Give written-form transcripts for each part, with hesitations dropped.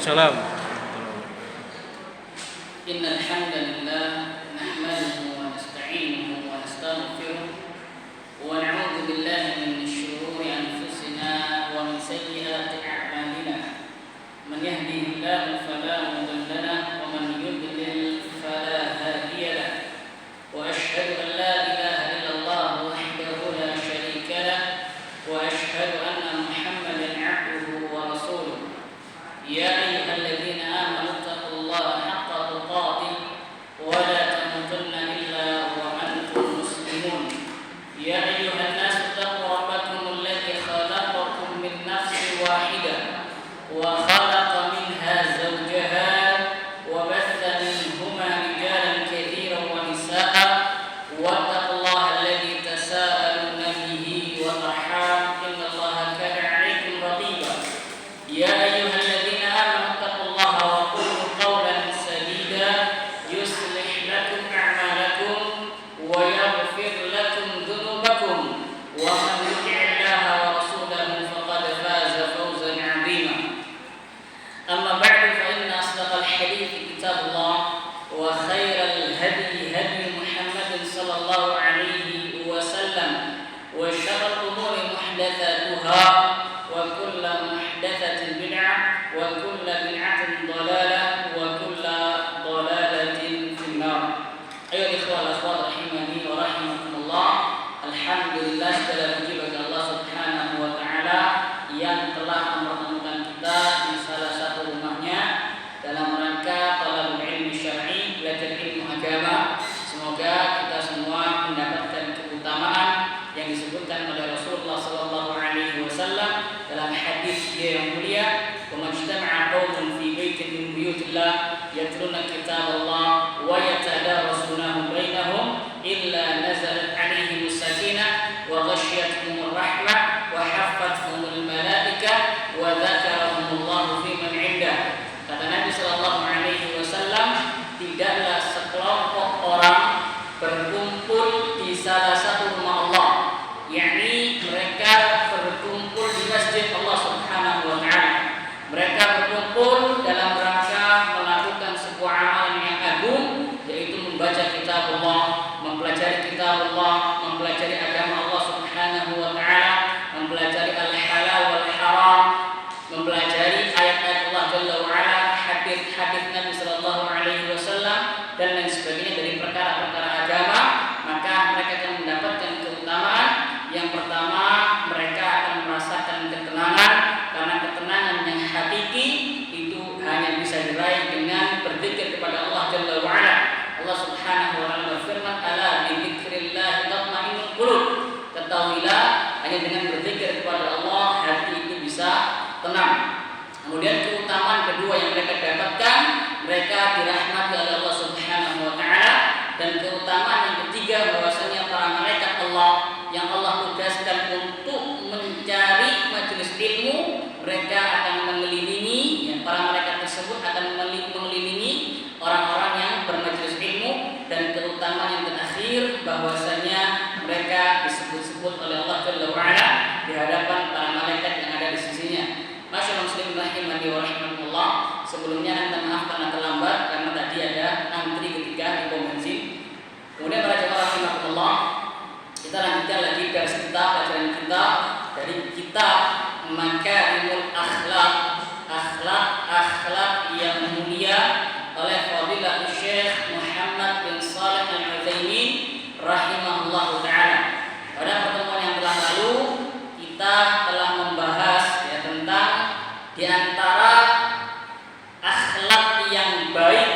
Waalaikumsalam. Innal hamdalillah nahmaduhu wa nasta'inuhu wa nastaghfiruh wa na'udzu billahi min shururi anfusina wa min sayyiati a'malina. Man yahdihillahu fala mudilla lahu wa man yudlil fala hadiya lahu. Wa ashhadu an la ilaha illallah wahdahu la sharika lahu wa ashhadu anna Muhammadan 'abduhu wa rasuluh. Ya ayyuhalladzina amanu taqullaha haqqa tuqatih wa la tamutunna illa wa antum muslimun. Ya ayyuhan nasu taqu rabbakum alladzi khalaqakum min nafsin wahidah wa khalaqa minha zawjaha wa batha minhuma rijalan katsiran wa nisaa'a wattaqullaha alladzi tasaaluna bihi wal arham innallaha kana 'alaykum raqiba. Ya ayyuhalladzina amanu taqullaha wa qulu qawlan sadida yuslih lakum a'malakum wa yaghfir lakum dhunubakum wa man yuti'illaha wa rasulahu faqad faza fawzan 'azima. Amma ba'du fa inna asdaqal hadithi kitabullah wa khairal hadi hadi Muhammadin sallallahu alaihi wasallam wa syarrul umuri muhdatsatuha wa kullu muhdatsatin bid'ah wa kullu bid'atin dhalalah wa kullu dhalalatin finnar. Ayo ikhwan akhwat rahimani wa rahimakumullah. Alhamdulillah, segala puji bagi Allah Subhanahu wa taala yang telah mempertemukan kita di salah satu rumahnya dalam rangka talabul ilmi syar'i, belajar ilmu agama. Semoga kita semua mendapatkan keutamaan yang disebutkan oleh Rasulullah sallallahu alaihi wasallam dalam hadis dia yang mulia, "Wa majtama'a qaumun fi baitin min buyutillah yatluna kitaballah wa yatadarasunahu bainahum illa nazalat 'alaihim as-sakinah wa ghasyiyatuhum ar-rahmah wa haffathumul malaikah wa dzakarahumullahu fi man 'indah." Kata Nabi sallallahu alaihi wasallam, tidaklah sekelompok orang berkumpul di salah satu rumah Allah, yakni mereka berkumpul di masjid Allah Subhanahu wa taala. Mereka berkumpul dalam rangka melakukan sebuah amalan yang agung, yaitu membaca kitab Allah, mempelajari kitab Allah, mempelajari agama Allah Subhanahu wa taala, mempelajari al-halal wal haram, mempelajari ayat-ayat Allah Jalla wa ala, hadis-hadis Nabi sallallahu alaihi wasallam dan lain sebagainya dari perkara-perkara agama. Maka mereka akan mendapatkan keutamaan. Yang pertama, mereka akan merasakan ketenangan, karena ketenangan yang hakiki itu hanya bisa diraih dengan berzikir kepada Allah Jalla wa ala. Allah Subhanahu wa taala berfirman, "Ala bi dzikrillah tatma'innul qulub." Ketahuilah, hanya dengan berzikir kepada Allah hati itu bisa tenang. Kemudian keutamaan kedua yang mereka dapatkan, mereka dirahmati oleh Allah Subhanahu wa taala. Dan keutamaan yang ketiga, bahwasanya para malaikat Allah yang Allah tugaskan untuk mencari majelis ilmu, mereka akan mengelilingi, para malaikat tersebut akan mengelilingi orang-orang yang bermajelis ilmu. Dan keutamaan yang terakhir, bahwasanya mereka disebut-sebut oleh Allah Jalla wa ala di hadapan para malaikat yang ada di sisinya. Masyaallah muslimin rahimani wa rahimakumullah. Sebelumnya anda maaf karena terlambat, karena tadi ada antri ketika di pom bensin. Kemudian para jemaah rahimakumullah, kita lanjutkan lagi dari kita, pelajaran kita dari kitab Makarimul Akhlaq, akhlak yang mulia oleh Fadilatul Syekh Muhammad bin Shalih Al-Utsaimin rahimahullahu taala. Pada pertemuan yang telah lalu kita telah membahas tentang di antara akhlak yang baik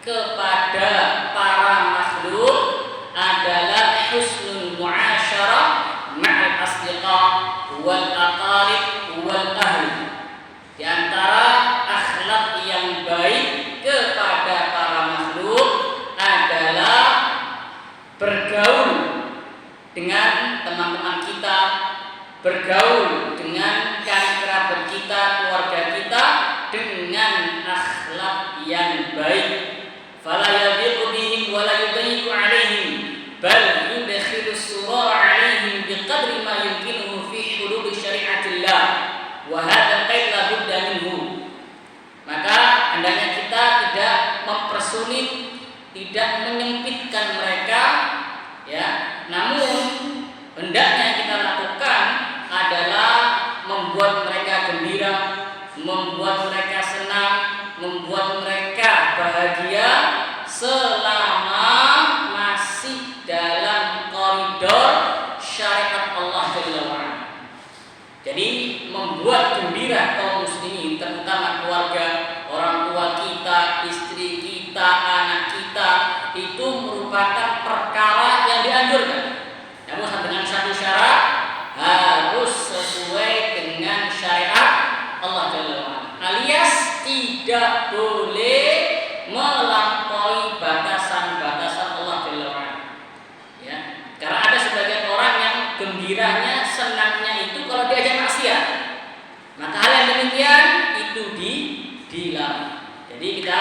kepada para makhluk adalah husnul muasyarah ma'al asdiqa wal aqarib wal ahli. Di antara akhlak yang baik kepada para makhluk adalah bergaul dengan teman-teman kita, bergaul dengan kerabat kita, keluarga kita dengan akhlak yang baik. Fala yadhiqu bihim wa la yudayyiqu 'alaihim bal yudkhilu as-surura 'alaihim biqadri ma yumkinuhu fi hudud syari'atillah wa hadha qaid la budda minhu. Maka hendaknya kita tidak mempersulit, tidak menyempitkan mereka, ya. Namun hendaknya kita lakukan adalah membuat mereka gembira, membuat mereka senang, membuat mereka bahagia selama masih dalam koridor syariat Allah Jalla wa'ala. Jadi membuat gembira kaum muslimin, terutama keluarga, orang tua kita, istri kita, anak kita, itu merupakan perkara yang dianjurkan. Namun dengan satu syarat, harus sesuai dengan syariat Allah Jalla wa'ala, alias tidak boleh melampaui batasan-batasan Allah Jalla wa'ala. Ya, karena ada sebagian orang yang gembiranya, senangnya itu kalau diajak maksiat, maka hal yang demikian itu dilarang. Jadi kita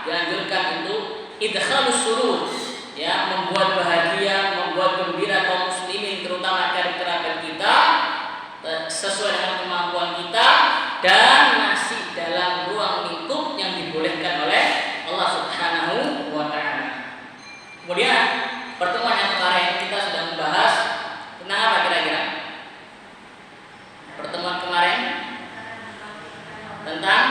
dianjurkan untuk idkhalus surur, ya, membuat bahagia, membuat gembira kaum muslimin, terutama dari kerabat kita, sesuai dengan kemampuan kita dan masih dalam ruang lingkup yang dibolehkan oleh Allah Subhanahu wa taala. Kemudian pertemuan yang kemarin kita sudah membahas tentang apa kira-kira? Pertemuan kemarin tentang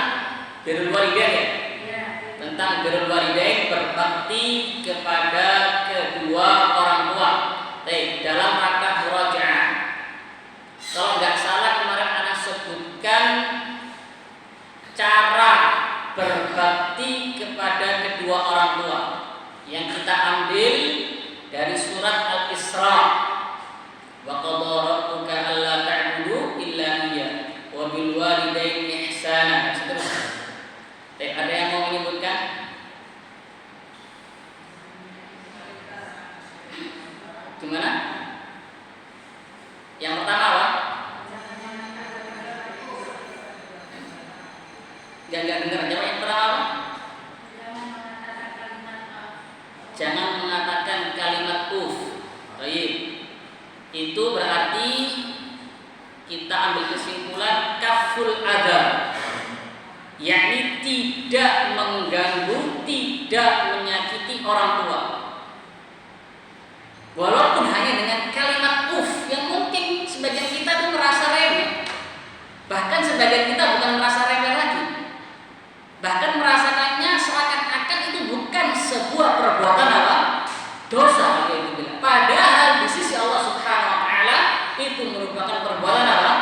birrul walidain, ya? Tentang birrul walidain, berbakti kepada kedua orang tua. Baik, dalam rangka murajaah. Kalau nggak salah kemarin anak sebutkan cara berbakti kepada kedua orang tua yang kita ambil dari surat Al-Isra. Wa qadha rabbuka alla ta'budu illa iyyah wa bil walidaini ihsana. Ada yang mau menyebutkan? Gimana? Yang pertama apa? Gak dengar. Jawab yang pertama apa? Jangan mengatakan kalimat uf. Baik. Itu berarti kita ambil kesimpulan kaful adab, yakni tidak mengganggu, tidak menyakiti orang tua. Walaupun hanya dengan kalimat uf yang mungkin sebagian kita itu merasa remeh. Bahkan sebagian kita bukan merasa remeh lagi, bahkan merasakannya seakan-akan itu bukan sebuah perbuatan apa? Dosa. Padahal di sisi Allah Subhanahu wa taala itu merupakan perbuatan apa?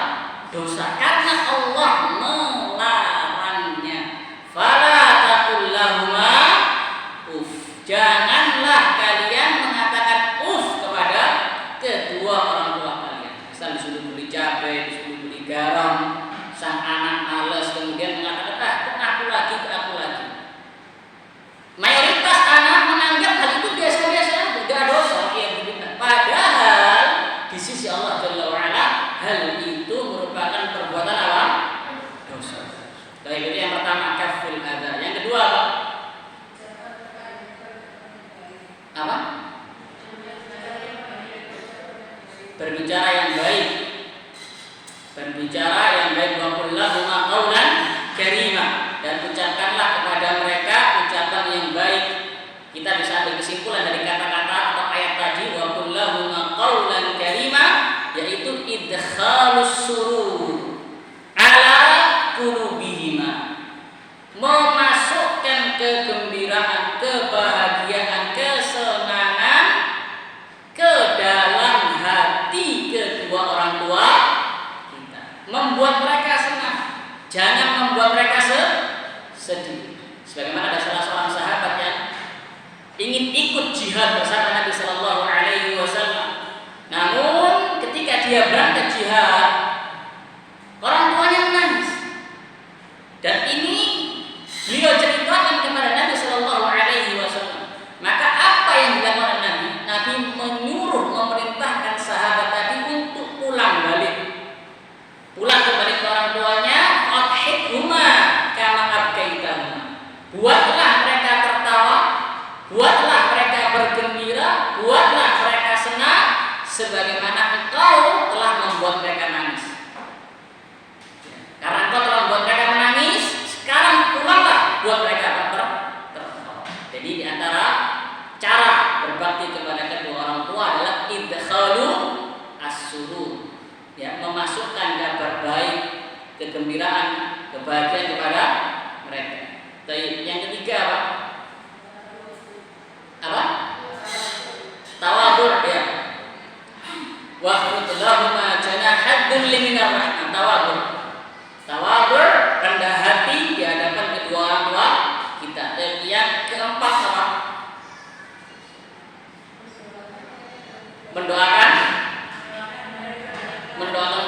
Dosa, karena Allah melarangnya. Fala taqul lahuma uf. Janganlah kalian mengatakan uf kepada kedua orang tua kalian. Misal disuruh beli cabai, disuruh beli garam, sang anak malas kemudian mengatakan, aku lagi. Mayoritas anak menganggap hal itu biasa-biasa saja, tidak dosa. Padahal di sisi Allah Jalla wa'ala hal itu merupakan perbuatan apa? Dosa. Baik, itu yang pertama, kaful adza. Yang kedua apa? Apa? Berbicara yang baik. Berbicara yang baik, wa qul lahuma qawlan karima, dan ucapkanlah kepada mereka ucapan yang baik. Kita bisa ambil kesimpulan dari kata-kata atau ayat tadi, wa qul lahuma qawlan karima, yaitu idkhalus surur ala qulubihima, memasukkan kegembiraan, kebahagiaan, kesenangan ke dalam hati kedua orang tua kita, membuat mereka senang, jangan membuat mereka sedih. Sebagaimana ada salah seorang sahabat yang ingin ikut jihad bersama Nabi Sallallahu Alaihi Wasallam, namun ketika dia berangkat jihad, orang tuanya menangis. Dan ini beliau ceritakan kepada Nabi Sallallahu Alaihi Wasallam. Maka apa yang dilakukan Nabi? Nabi menyuruh, memerintahkan sahabat tadi untuk pulang kembali ke orang tuanya. Adhikhuma kama abkaitahuma. Buatlah mereka tertawa, buatlah mereka bergembira, buatlah mereka senang, sebagaimana engkau telah membuat mereka nangis. Karena engkau telah membuat mereka menangis, sekarang pulanglah buat mereka kegembiraan, kebahagiaan kepada mereka. Yang ketiga apa? Apa? Tawadhu' ya. Waqfid lahuma janaha dzulli minar rahmah. Tawadhu', rendah hati di hadapan kedua orang tua kita. Yang keempat apa? Mendoakan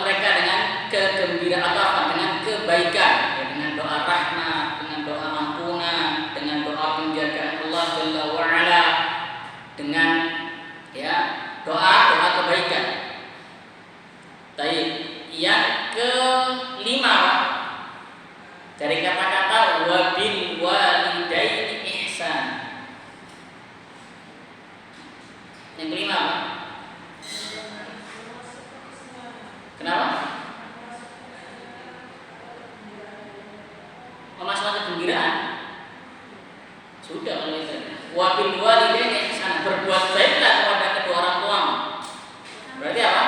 mereka dengan kegembiraan atau dengan kebaikan, ya, dengan doa rahmat, dengan doa ampunan, dengan doa penjagaan Allah Jalla wa Ala, dengan ya doa kebaikan. Baik, yang kelima dari kata-kata wabil walidaini ihsan. Yang kelima apa? Kenapa? Masalah kegembiraan. Sudah kalau itu. Wabil walidaini ihsan, berbuat baiklah kepada kedua orang tua. Berarti apa?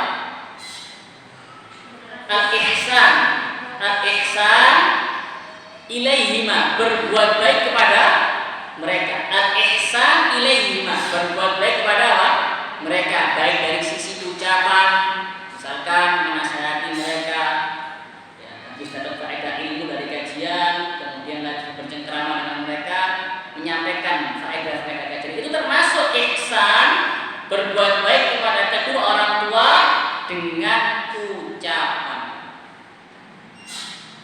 Al-ihsan ilaihima, berbuat baik kepada mereka. Al-ihsan ilaihima, berbuat baik kepada apa? Mereka, baik dari sisi ucapan, misalkan menasihati mereka, ya, habis dapat faedah ilmu dari kajian, kemudian lagi bercengkrama dengan mereka, menyampaikan faedah-faedah kajian. Itu termasuk ihsan, berbuat baik kepada kedua orang tua dengan ucapan.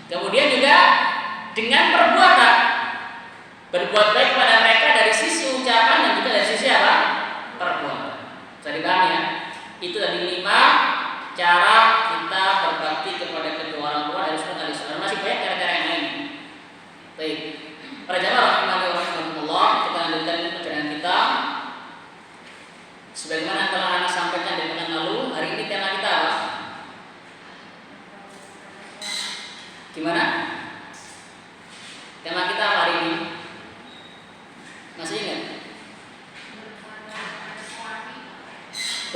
Kemudian juga dengan perbuatan, berbuat baik kepada mereka dari sisi ucapan dan juga dari sisi apa? Perbuatan. Bisa dipahami ya? Itu tadi 5 cara kita berbakti kepada kedua orang tua dari sunnah al-Islam. Masih banyak cara-cara yang lain. Baik. Para jamaah rahimanillah, kita lanjutkan perjalanan kita. Sebagaimana telah Anda sampaikan di pekan lalu, hari ini tema kita apa? Gimana? Tema kita hari ini masih ingat?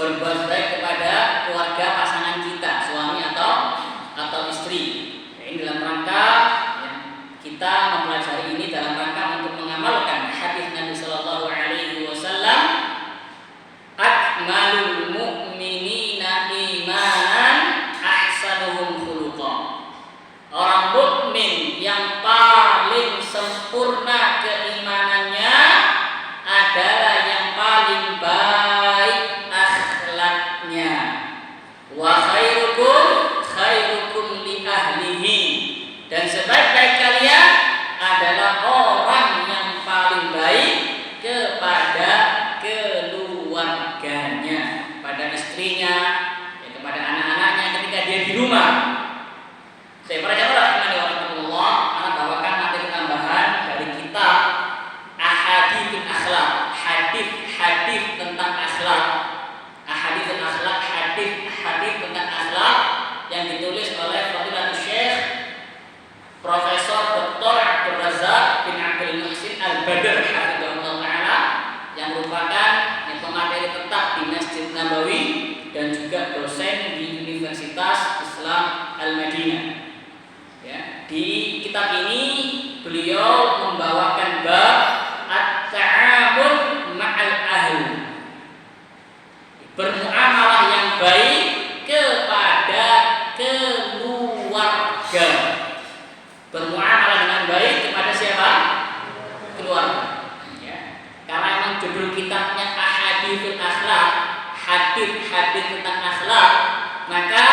Berbuat baik kepada keluarga pasangan kita, suami atau istri. Ini dalam rangka ya, kita mempelajari ini dalam rangka untuk mengamalkan hadis Nabi Sallallahu Alaihi Wasallam, akmalul mu'minina imanan ahsanuhum khuluqa. Orang mukmin yang paling sempurna keimanannya adalah yang paling baik akhlaknya. Wa khairukum li ahlihi, dan sebaik-baik kalian adalah orang yang paling baik kepada keluarganya, pada istrinya, ya, kepada anak-anaknya ketika dia di rumah. Saya para jamaah rahimahullah, anak bawakan materi tambahan dari kitab Ahaditsul Akhlaq, hadis tentang akhlak. Ahaditsul Akhlaq, hadis tentang akhlak yang ditulis oleh Fadilatul Syekh Profesor Dr. Abdul Razak bin Abdul Muhsin Al-Badr hafizahullah taala, yang merupakan pemateri tetap di Masjid Nabawi dan juga dosen di Universitas Islam Al-Madinah. Ya, di kitab ini beliau membawakan bab at-ta'amul ma'al ahli, bermuamalah yang baik kepada keluarga. Bermuamalah dengan baik kepada siapa? Keluarga. Ya. Karena memang judul kitabnya Ahaditsul Akhlaq, hadis tentang akhlak, maka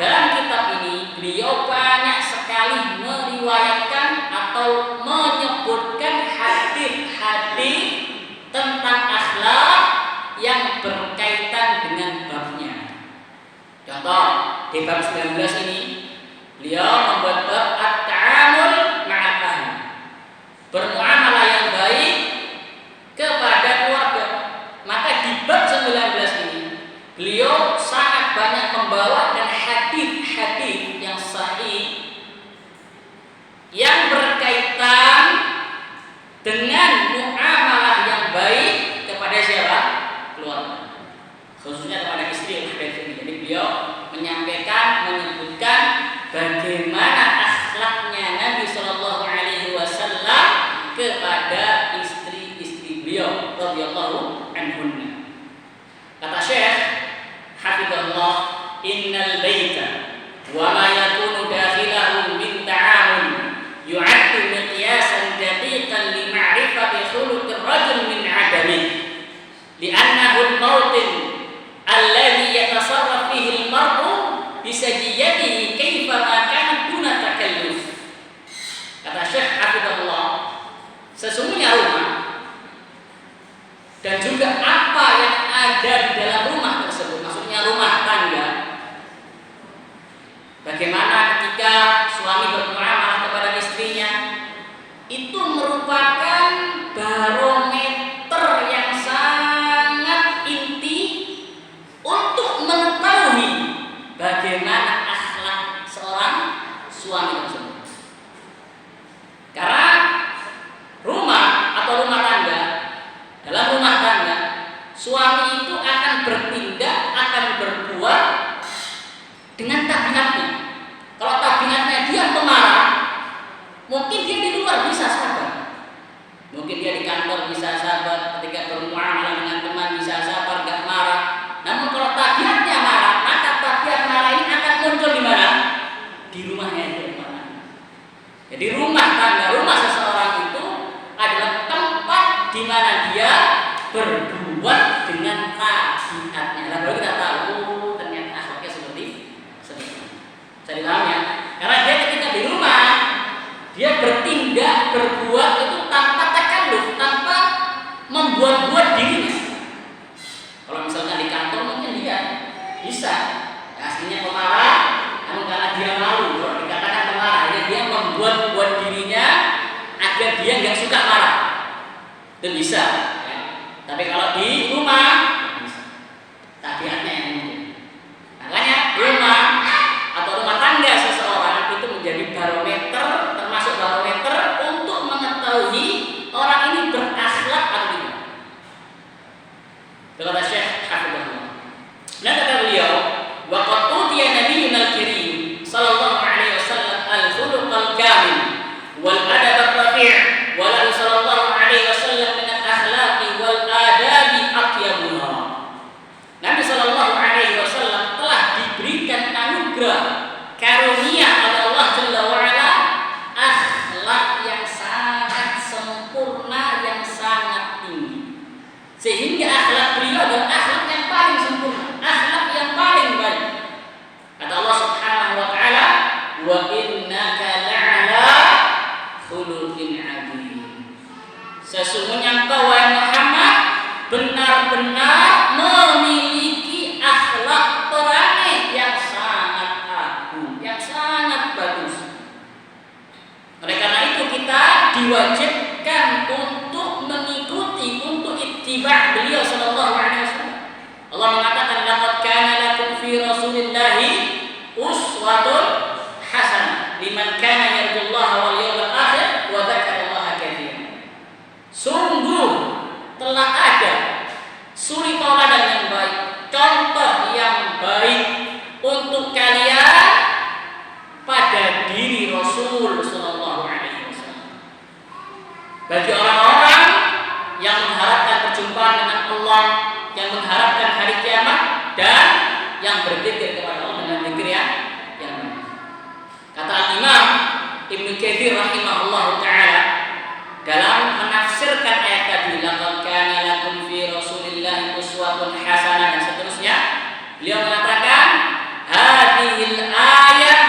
dalam kitab ini beliau banyak sekali meriwayatkan atau menyebutkan hadis-hadis tentang akhlak yang berkaitan dengan babnya. Contoh, di bab 19 ini beliau membuat bab at-ta'amul ma'al ahli, bermuamalah yang baik kepada keluarga. Maka di bab 19 ini beliau sangat banyak membawakan hadis-hadis yang sahih yang berkaitan dengan muamalah yang baik kepada siapa? Keluarga, khususnya kepada istri yang hadis ini. Jadi beliau menyampaikan, menyebutkan bagaimana anhunna. Kata Syekh hafizahullah, innal baita wa ma yakunu dakhilahu min ta'amul yu'addu miqyasan daqiqan li ma'rifati khuluqir rajul min 'adamihi li'annahu al-mawtin alladhi yatasarraf fihi al-mar'u bisajiyatihi kaifa ma kana duna takalluf. Kata Syekh hafizahullah, sesungguhnya rumah dan juga apa yang ada di dalam rumah tersebut, maksudnya rumah tangga, bagaimana ketika suami bermuamalah kepada istrinya, itu merupakan barometer yang sangat inti untuk mengetahui bagaimana akhlak seorang suami tersebut. Karena rumah atau rumah tangga, dalam rumah tangga suami itu akan bertindak, akan berbuat dengan tabiatnya. Kalau tabiatnya dia pemarah, mungkin dia di luar bisa sabar, mungkin dia di kantor bisa sabar, ketika bermuamalah dengan teman bisa sabar, gak marah. Namun kalau tabiatnya marah, maka tabiat marah ini akan muncul di mana? Di rumahnya dia marah. Jadi rumah tangga, rumah seseorang itu adalah tempat di mana dia berbuat dengan tabiatnya. Nah, baru kita tahu ternyata akhlaknya seperti itu. Saya paham ya? Karena dia ketika di rumah dia bertindak, berbuat itu tanpa takalluf, tanpa membuat-buat dirinya. Kalau misalnya di kantor mungkin dia bisa aslinya pemarah, namun karena dia malu, kalau dikatakan pemarah, dia membuat-buat dirinya agar dia nggak suka marah. Itu bisa. Ya. Tapi kalau di rumah bisa. Tabiatnya yang mungkin. Makanya rumah atau rumah tangga seseorang itu menjadi barometer, termasuk barometer untuk mengetahui orang ini berakhlak atau tidak. Kata Syekh hafizahullah. Nah kata beliau, wa qad utiya nabiyyuna al-karim sallallahu alaihi wasallam al-khuluqal kamil wal adab ar-rafi' wa la sallallahu alaihi wasallam min al-akhlaqi wal adabi atyabuha. Nabi sallallahu alaihi wasallam telah diberikan anugerah karunia oleh Allah Jalla wa ala akhlak yang sangat sempurna, yang sangat tinggi, sehingga akhlak beliau adalah akhlak yang paling sempurna, akhlak yang paling baik. Kata Allah Subhanahu wa taala, wa innaka la'ala khuluqin 'adzim. Sesungguhnya engkau wahai Muhammad benar-benar memiliki akhlak perangai yang sangat agung, yang sangat bagus. Oleh karena itu kita diwajibkan untuk mengikuti, untuk ittiba' beliau sallallahu alaihi wasallam. Allah mengatakan laqad kana lakum fi rasulillahi uswatun hasanah liman kana yarjullaha wal yawmal akhir wa dzakarallaha katsiran. Sungguh telah ada suri tauladan yang baik, contoh yang baik untuk kalian pada diri Rasul sallallahu alaihi wasallam. Bagi orang-orang yang mengharapkan perjumpaan dengan Allah, yang mengharapkan hari kiamat dan yang berzikir kepada Allah dengan zikir yang baik. Kata Imam Ibnu Katsir rahimahullahu taala dalam menafsirkan ayat tadi, laqad kana lakum fi Rasulillah uswatun hasanah dan seterusnya, beliau mengatakan hadhil ayat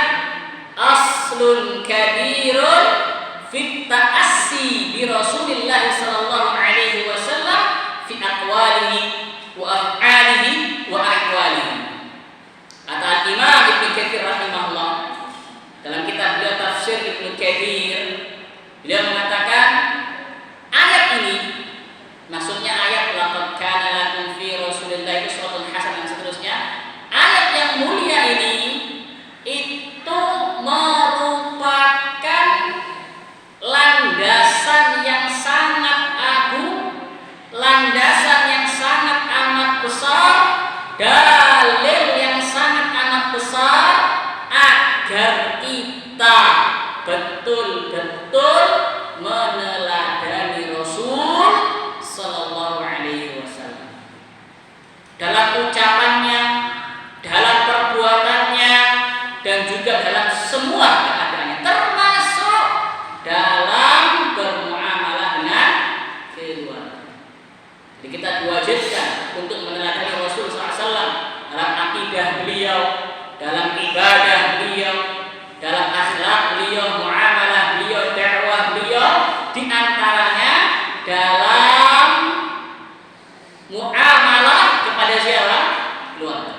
aslun kabirun fit ta'assi bi Rasulillah sallallahu alaihi wasallam fi aqwalihi wa af'alihi wa ahwalihi. Kata Imam Ibnu Katsir rahimahullah dalam kitab beliau tafsir Ibnu Katsir, beliau mengatakan ayat ini, maksudnya ayat laqad kana lakum fi Rasulillah uswatun hasanah dan seterusnya, akidah beliau, dalam ibadah beliau, dalam akhlak beliau, muamalah beliau, dakwah beliau, di antaranya dalam muamalah kepada siapa? Keluarga.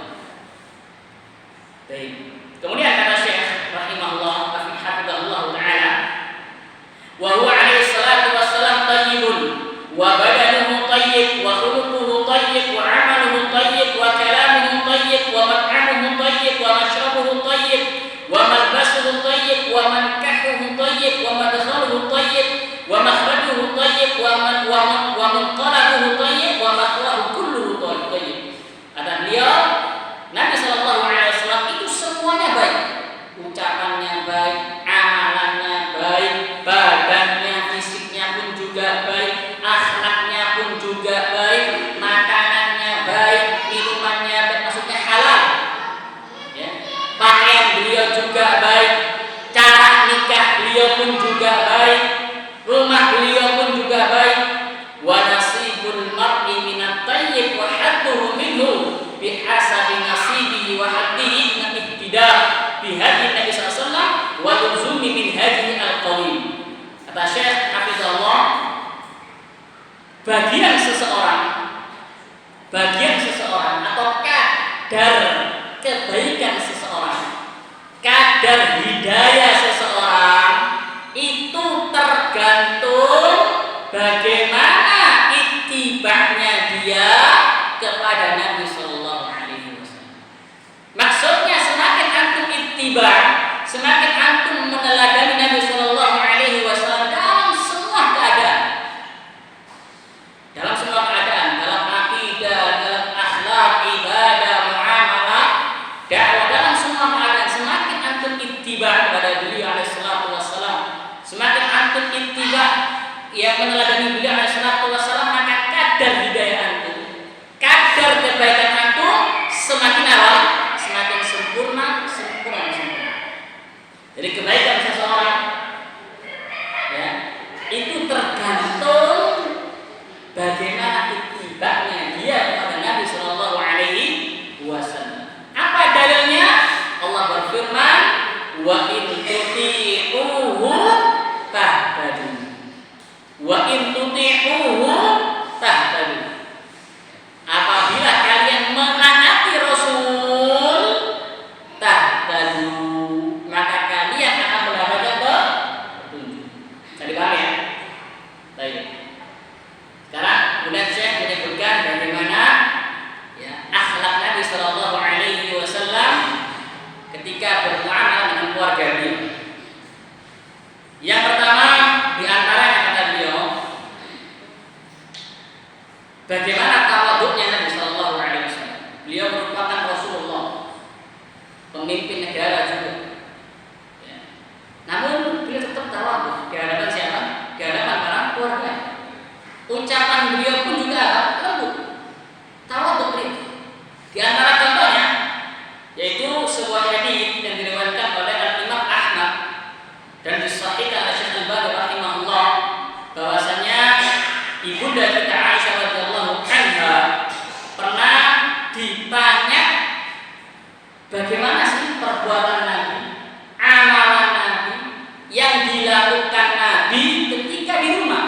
Baik. Kemudian kata Syekh rahimahullah hafizahullah taala, wa huwa alaihi salatu wassalam thayyibun wa badanuhu thayyib wa khuluquhu thayyib wa 'amaluhu thayyib wa kalamuhu thayyib wa mat'amuhu thayyib wa mashrabuhu thayyib wa malbasuhu thayyib wa mankahuhu thayyib wa madkhaluhu thayyib wa makhrajuhu thayyib wa munqalabuhu thayyib wa makhrahu kulluhu thayyib. Kata beliau, Nabi sallallahu alaihi wasallam itu semuanya baik. Ucapannya baik, amalannya baik, badannya, fisiknya pun juga baik, akhlaknya pun juga baik, makanannya baik, minumannya baik, maksudnya halal. Ya. Pakaian beliau juga baik, cara nikah beliau pun juga baik, rumah beliau pun juga baik. Wa nasibul mar'i minat tayyib wa hadduhu minhu bihasabi nasibihi wa haddihi min ihtida bihadi Nabi sallallahu wa luzumi min hadi al-qawim. Kata Syekh hafizahullah, bagian seseorang atau kadar kebaikan seseorang, kadar hidayah seseorang itu tergantung bagaimana ittiba'nya dia kepada Nabi sallallahu alaihi wasallam. Maksudnya semakin antum ittiba', semakin antum meneladani Nabi sallallahu alaihi wasallam dalam semua keadaan. Dalam akidah, dalam akhlak, ibadah, muamalah, dakwah, dalam semua keadaan semakin antum ittiba' kepada beliau alaihi salatu wasallam, semakin antum ittiba' yang meneladani beliau alaihi salatu wasallam, maka kadar hidayah antum, kadar kebaikan antum semakin awal, semakin sempurna. Jadi kebaikan seseorang ya, itu tergantung bagaimana ittiba'nya dia kepada Nabi sallallahu alaihi wasallam. Apa dalilnya? Allah berfirman, wa in tuti'uhu tahtadu. Wa in tuti'uhu tahtadu. Apabila kalian menaati Rasul, tahtadu, maka kalian akan mendapatkan petunjuk. Tadi paham ya? Baik. Sekarang kemudian Syekh menyebutkan bagaimana ya akhlak Nabi sallallahu alaihi wasallam ketika bermuamalah dengan keluarga beliau. Yang pertama di antaranya kata beliau, bagaimana tawaduknya Nabi sallallahu alaihi wasallam. Beliau merupakan Rasulullah, pemimpin negara juga. Ya. Namun beliau tetap tawaduk di hadapan siapa? Di hadapan para keluarga. Ucapan beliau pun juga lembut, tawaduk beliau. Di antara contohnya yaitu sebuah hadis yang diriwayatkan oleh Imam Ahmad dan disahihkan oleh Syekh Al-Albani rahimahullah, bahwasanya ibunda kita Aisyah radhiyallahu anha pernah ditanya bagaimana sih perbuatan Nabi, amalan Nabi yang dilakukan Nabi ketika di rumah.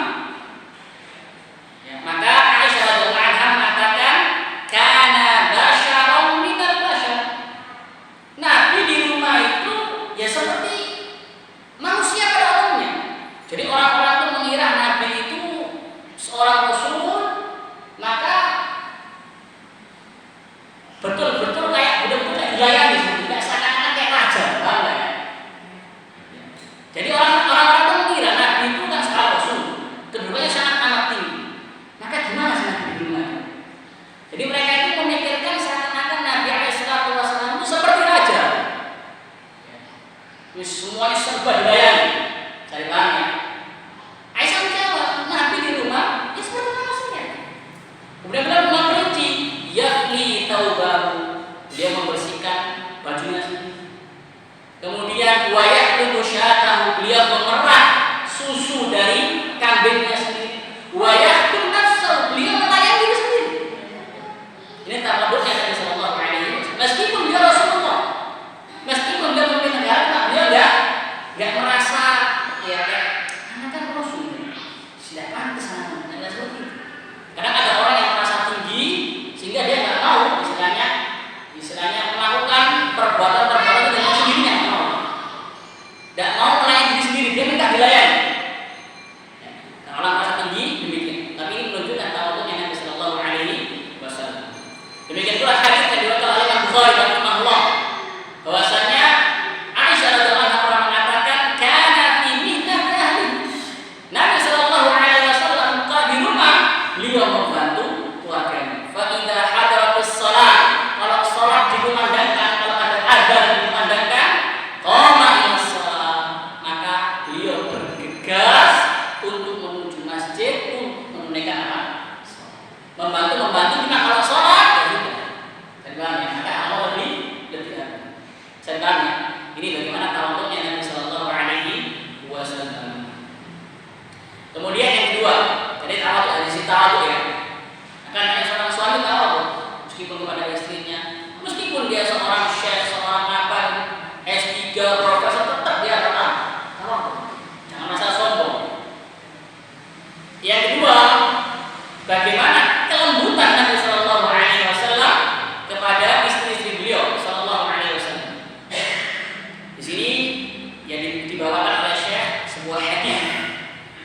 Ya, maka Aisyah radhiyallahu anha mengatakan, kana basyaron minal basyar. Nabi di rumah itu ya seperti manusia pada umumnya. Jadi orang-orang itu mengira Nabi itu seorang Rasul, maka betul-betul kayak budak-budak dilayani, tidak seakan-akan kayak raja, paham ya? Jadi orang-orang itu mengira Nabi itu kan seorang Rasul, kedudukannya sangat amat tinggi. Maka gimana sih Nabi di rumah? Jadi mereka itu memikirkan seakan-akan Nabi alaihissalatu wassalam itu seperti raja. Semuanya serba dilayani. Cari paham ya? Aisyah menjawab, Nabi di rumah ya seperti manusia. Kemudian beliau memperinci, yakni taubahu, dia membersihkan bajunya sendiri. Kemudian wayahlubu syatahu, beliau memerah susu dari kambingnya sendiri. Wayahdun nafsahu, beliau melayani diri sendiri. Ini tawaduknya Nabi sallallahu alaihi wasallam. Meskipun dan memandangkan qoma ila shalah, maka beliau bergegas untuk menuju masjid untuk menunaikan apa? Membantu cuma kalau sholat ya sudah. Saya maka Allah lebih saya tanya, ini bagaimana tawadhu'nya Nabi Sallallahu Alaihi Wasallam. Kemudian yang kedua, jadi tawadhu dari si tawadhu ya. Akan hanya seorang suami tawadhu meskipun kepada istrinya, meskipun dia seorang syekh, seorang apa, S3, profesor, tetap dia tetap tawadhu. Jangan merasa sombong. Yang kedua, bagaimana kelembutan Nabi Sallallahu Alaihi Wasallam kepada istri-istri beliau Sallallahu Alaihi Wasallam. Di sini yang dibawakan oleh Syekh sebuah hadis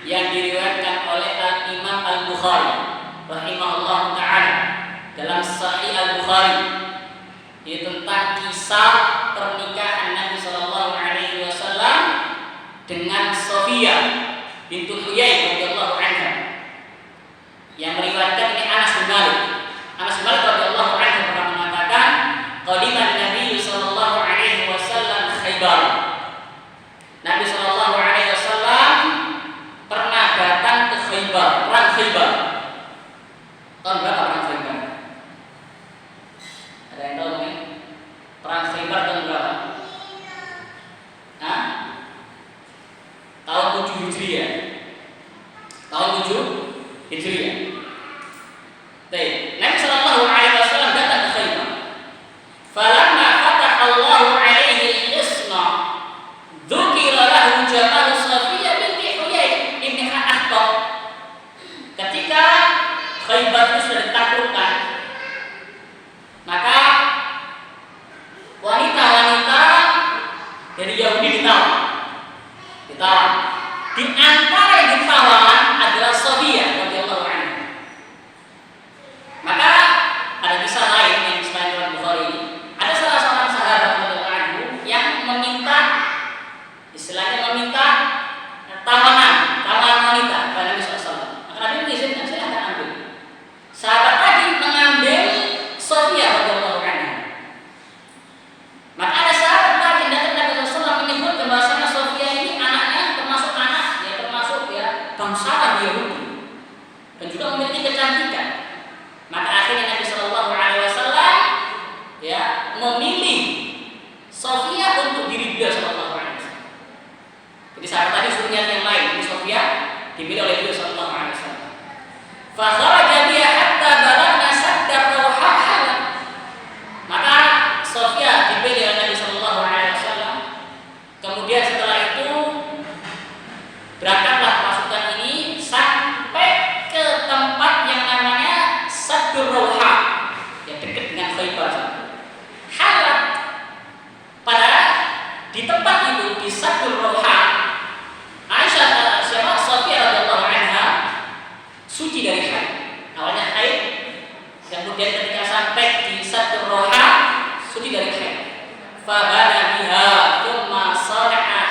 yang diriwayatkan oleh Imam Al-Bukhari rahimahullah taala dalam Sahih Al-Bukhari, ini tentang kisah pernikahan Nabi Sallallahu Alaihi Wasallam dengan Sofia bintu Huyai radhiyallahu anha. Yang meriwayatkan ini Anas bin Malik. Anas bin Malik radhiyallahu anhu pernah mengatakan, qadiman Nabi sallallahu alaihi wasallam Khaybar. Nabi sallallahu alaihi wasallam pernah datang ke Khaybar, perang Khaybar. Tahun berapa perang Khaybar? Ada yang tahu mungkin? Perang Khaybar tahun berapa? Hah? Tahun 7 Hijriah. Tahun 7 Hijriah. Baik, Nabi sallallahu alaihi wasallam datang ke Khaybar. Falamma fataha Allahu alaihi al-hisna, dzukira lahu jamal Safiyah binti Huyai ibn Akhtab. Ketika Khaybar itu sudah ditaklukkan, maka wanita-wanita dari Yahudi ditawan. Di antara yang ditawan adalah Safiyah radhiyallahu anha. Maka ada kisah lain yang selain riwayat Bukhari ini, ada salah seorang sahabat radhiyallahu anhu yang meminta, istilahnya meminta tawanan wanita kepada Nabi SAW. Maka Nabi mengizinkan, silakan ambil. Sahabat tadi mengambil Safiyah radhiyallahu anha. Maka ada sahabat lagi yang datang Nabi SAW menyebutkan bahwasanya Safiyah ini anaknya termasuk bangsawan Yahudi dan juga memiliki kecantikan. Maka akhirnya Nabi Shallallahu Alaihi Wasallam ya memilih Safiyah untuk diri beliau Shallallahu Alaihi Wasallam. Jadi saat tadi suruhnya yang lain, ini Safiyah dipilih oleh beliau Shallallahu Alaihi Wasallam. Fa kharaja biha hatta balagna sadda rawhah. Maka Safiyah dipilih oleh Nabi Shallallahu Alaihi Wasallam. Kemudian setelah itu berangkatlah pasukan ini sampai ke tempat yang namanya Saddur Rawha, yang dekat dengan Khaybar. Halat pada di tempat itu di Saddur Rawha, Aisyah Safiyah radhiyallahu anha suci dari haid. Awalnya haid, kemudian ketika sampai di Saddur Rawha suci dari haid. Fa bada biha thumma sana'a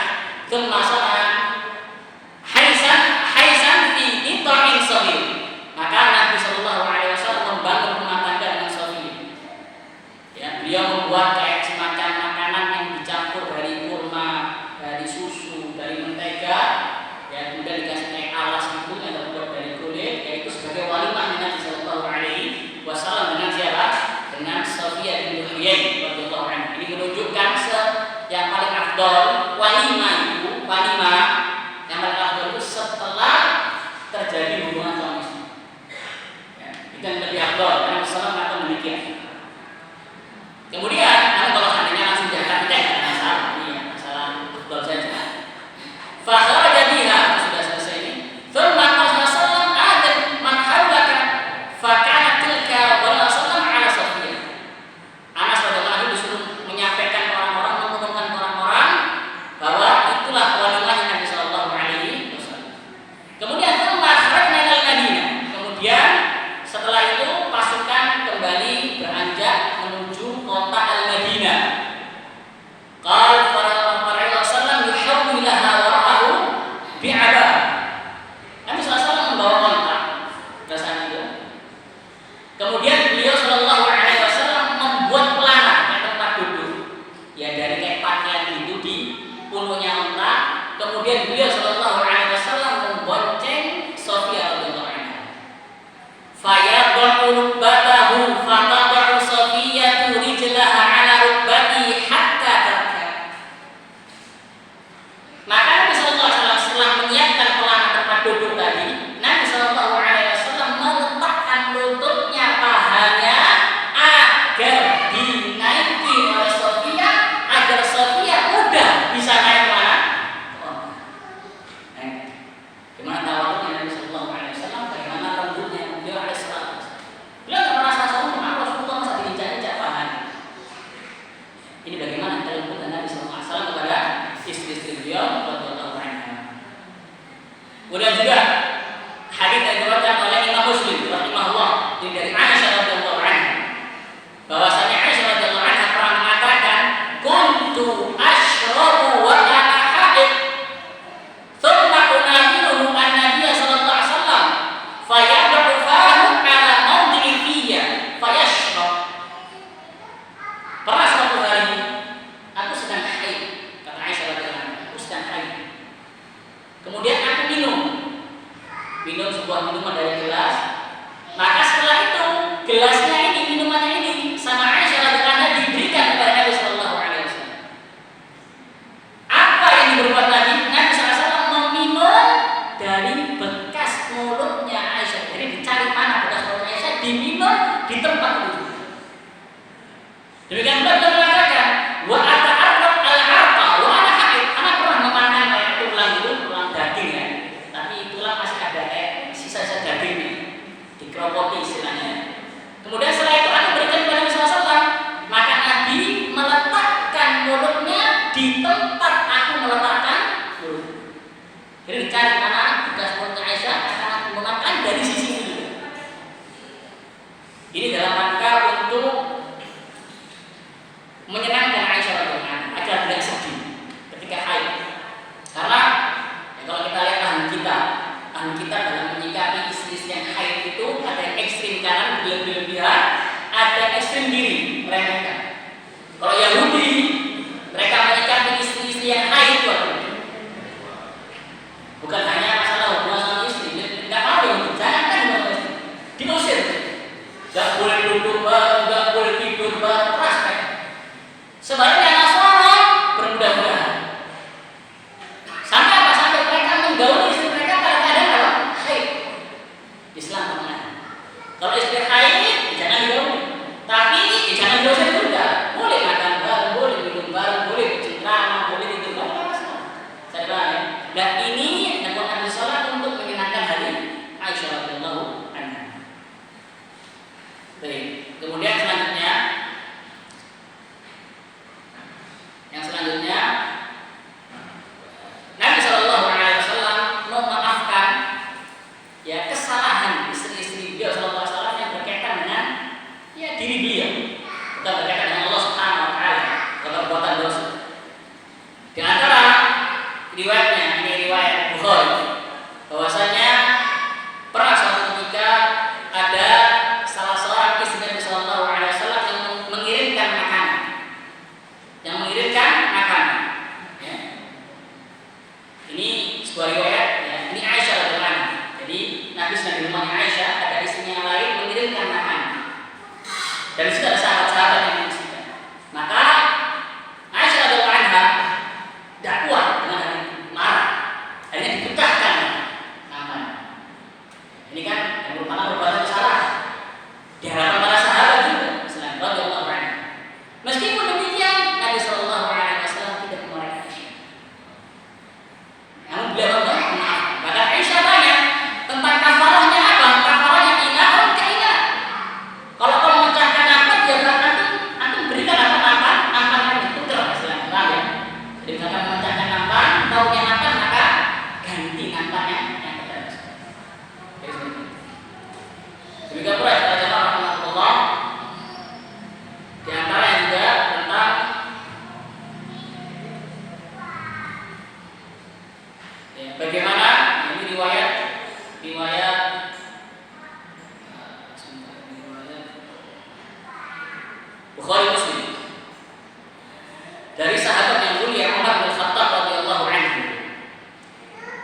Haisan fi ita'in sahih. Maka Nabi Sallallahu Alaihi Wasallam membangun rumah tangga dengan Safiyah. Ya, beliau membuat kayak semacam makanan yang dicampur dari kurma, dari susu, dari mentega, ya kemudian dikasih kayak alas gitu yang terbuat dari kulit, yaitu sebagai walimah Nabi Sallallahu Alaihi Wasallam dengan siapa? Dengan Safiyah binti Huyai radhiyallahu anha. Ini menunjukkan yang paling afdol walimah itu yang paling afdol itu setelah terjadi hubungan suami istri. Ya, itu yang lebih afdol karena Rasulullah mengatakan demikian. Kemudian, kalau seandainya langsung diangkat tidak ada masalah, ini ya masalah afdol saja. Fa kharaja biha, sudah selesai ini. Thumma qala sallallahu adan man hawlaka fa kana tilka wa sallam ala Safiyah. Anas radhiyallahu Demikian pula beliau mengatakan, wa ata'arrab al-arqa wa ana haid. Anak pernah memakan kayak tulang daging ya. Tapi tulang masih ada kayak sisa-sisa dagingnya. Dikeropoti istilahnya. Kemudian setelah itu aku berikan kepada Nabi SAW, maka Nabi meletakkan mulutnya di tempat aku meletakkan mulut. Jadi dicari anak bekas mulutnya Aisyah, akan aku memakan dari sisi ini. Ini dalam rangka untuk menyenangkan Aisyah radhiyallahu anha agar tidak sedih ketika haid. Karena ya kalau kita lihat ahli kita dalam menyikapi istri-istri yang haid itu ada yang ekstrim kanan berlebihan, ada yang ekstrim kiri meremehkan. Kalau Yahudi mereka menyikapi istri-istri yang haid itu bukan hanya masalah hubungan sama istri, tidak mau jangan kan hubungan istri, diusir, nggak boleh duduk bareng, nggak boleh tidur bareng, keras kan. Sebaliknya Nasara bermudah-mudahan. Sampai apa? Sampai mereka menggauli istri mereka pada keadaan apa? Haid. Islam mengenai. Kalau istri haid jangan digauli, tapi jangan diusir juga. Boleh makan bareng, boleh minum bareng, boleh bercengkrama, boleh tidur bareng, apa masalah. Saya paham ya. Dan ini Nabi Sallallahu untuk menyenangkan hati Aisyah radhiyallahu anha. Baik. Kemudian selanjutnya Nabi Shallallahu Alaihi Wasallam memaafkan ya kesalahan istri-istri beliau Shallallahu Alaihi Wasallam yang berkaitan dengan ya diri beliau, bukan berkaitan dengan Allah Subhanahu Wa Taala dalam perbuatan dosa. Di antara riwayatnya, ini riwayat Bukhari, bahwasanya pernah suatu ketika ada salah seorang istri Nabi Shallallahu Alaihi Wasallam yang mengirimkan makanan. Ya. Ini sebuah riwayat ya. Ini Aisyah radhiyallahu anha. Jadi Nabi sedang di rumahnya Aisyah, ada istrinya yang lain mengirimkan makanan. Dan di situ ada sahabat-sahabat yang menyaksikan. Maka Aisyah radhiyallahu anha tidak kuat dengan hal itu, marah. Akhirnya dipecahkan makanan. Ini kan yang merupakan perbuatan salah. Di hadapan para sahabat juga, selain radhiyallahu anha. Meskipun demikian, Nabi Shallallahu Alaihi Wasallam tidak memarahi Aisyah. Namun beliau maaf. Bahkan Aisyah tanya tentang kafarahnya apa? Kafarahnya ina'un ka'ina. Kalau kau memecahkan nampan, dia bilang antum berikan nampan itu terus ya. Jadi misalkan memecahkan nampan, baunya nampan, maka ganti nampannya yang terus. Jadi seperti itu. Demikian pula para jamaah rahmatullah. Di antara juga tentang ya, bagaimana ini riwayat Bukhari Muslim dari sahabat yang mulia Umar bin Khattab radhiyallahu anhu.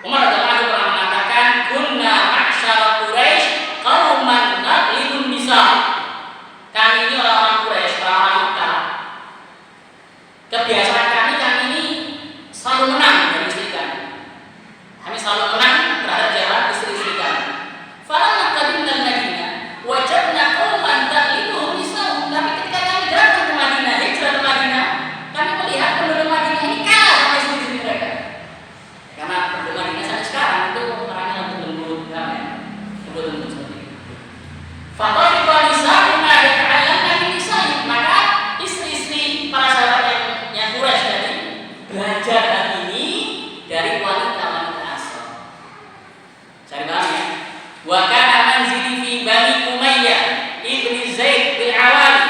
Umar radhiyallahu anhu pernah mengatakan, "Kunna ma'syara Quraisy qauman naqlibun nisa." Kami ini orang-orang Quraisy, orang-orang Mekah. Kebiasaan kami ini selalu menang dari istri kami. Kami selalu menang terhadap jalan istri-istri kami. Falamma qadimna al-Madinah, wajadna qauman taqlibuhum nisa'uhum. Tapi ketika kami datang ke Madinah, hijrah ke Madinah, kami melihat penduduk Madinah ini kalah sama istri-istri mereka. Karena penduduk Madinah sampai sekarang itu orangnya lembut-lembut, lembut-lembut seperti itu. Fatariqa nisa'una yata'allamna min nisa'i. Maka istri-istri para sahabat yang Quraisy tadi belajar hal ini dari wanita-wanita asal. Cari paham ya? Wa kana manzili fi Bani Umayyah ibni Zaid bin Awali.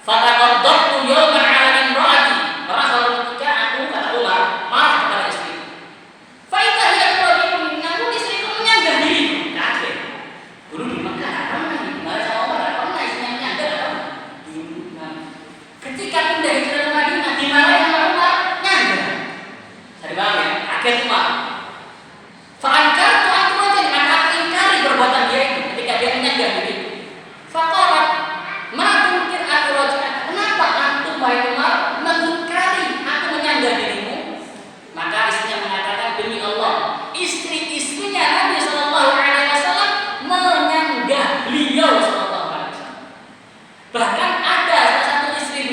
Fataqaddamtu yawman 'ala imra'ati. Pernah suatu ketika aku kata Umar marah kepada istri. Fa idza hiya qadimun namun istriku menyanggah diriku. Kaget. Dulu di Mekah ketika pindah hijrah ke Madinah, di mana yang Umar nyangga. Saya paham ya? Kaget Umar. Fa'ankar tu aku aja, maka aku ingkari perbuatan dia itu ketika dia menyangga begitu. Faqalat, ma mungkin aku rojak. Kenapa antum wahai Umar mengingkari aku menyangga dirimu? Maka istrinya mengatakan, demi Allah, istri-istrinya Nabi Shallallahu Alaihi Wasallam menyanggah beliau Shallallahu Alaihi Wasallam. Bahkan ada salah satu istri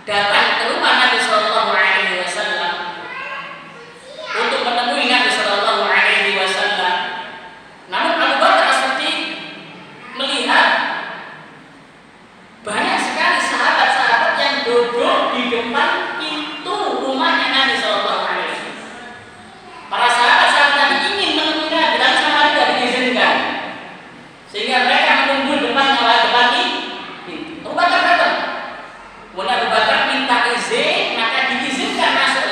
datang ke rumah Nabi Shallallahu Alaihi Wasallam untuk menemui Nabi Shallallahu Alaihi Wasallam. Namun Abu Bakar As-Siddiq melihat banyak sekali sahabat-sahabat yang duduk di depan pintu rumahnya Nabi Shallallahu Alaihi Wasallam. Para sahabat-sahabat tadi ingin menemui Nabi, dan sama tidak diizinkan, sehingga mereka menunggu depan pintu. Abu Bakar datang. Kemudian Abu Bakar minta izin, maka diizinkan masuk.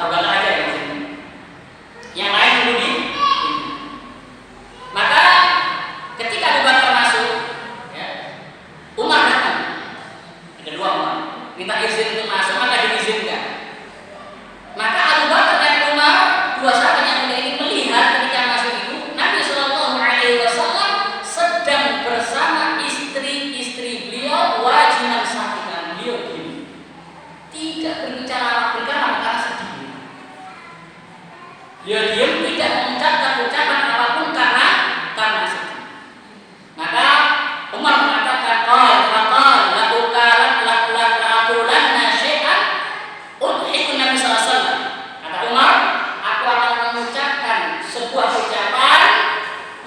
Abu Bakar aja yang izin. Yang lain dulu di pintu. Maka ketika Abu Bakar masuk, ya, Umar datang. Ada dua Umar. Minta izin untuk masuk, maka diizinkan. Maka Abu Bakar dan Umar, dua sahabat yang mulia ini melihat ketika masuk itu Nabi Shallallahu Alaihi Wasallam sedang bersama istri-istri beliau wajinan sakitan. Beliau diam, tidak berbicara karena sedih. Beliau diam, tidak mengucapkan ucapan apapun karena sedih. Maka Umar mengatakan, Nabi SAW. Kata Umar, aku akan mengucapkan sebuah ucapan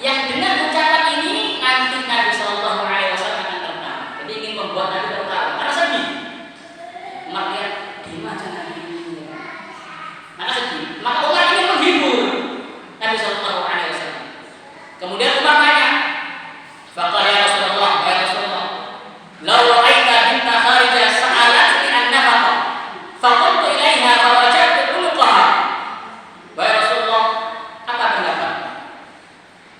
yang dengan ucapan ini nanti Nabi Shallallahu Alaihi Wasallam akan tertawa. Jadi ingin membuat Nabi tertawa karena sedih. Umar lihat di mana Nabi ini, maka sedih. Maka Umar ingin menghibur Nabi Shallallahu Alaihi Wasallam. Kemudian Umar tanya, faqala ya Rasulullah, lau ra'aita binta Kharijah sa'alatni an nafaqa faqultu ilaiha fa wajadtu quluqaha. Wahai Rasulullah, apa pendapat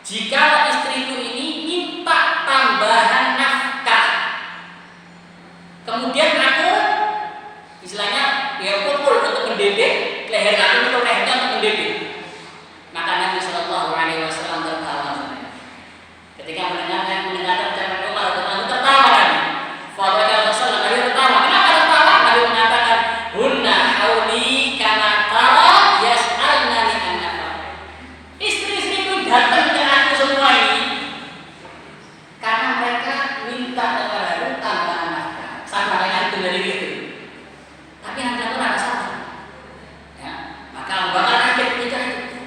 jika istriku ini minta tambahan nafkah, kemudian aku istilahnya dia pukul untuk mendidik leher aku, untuk lehernya untuk mendidik. Maka Nabi Shallallahu Alaihi Wasallam tertawa ketika mendengarkan ucapan Umar, tertawa Nabi. Fadhaka Rasulullah, Nabi tertawa. Kenapa tertawa? Nabi mengatakan, hunna hauli kama tara yas'alnani an-nafaqah. Istri-istriku datang ke aku semua ini karena mereka minta kepadaku tambahan nafkah. Sama dengan itu dari itu. Tapi nanti aku ada salah. Ya, maka Abu Bakar kaget ketika itu.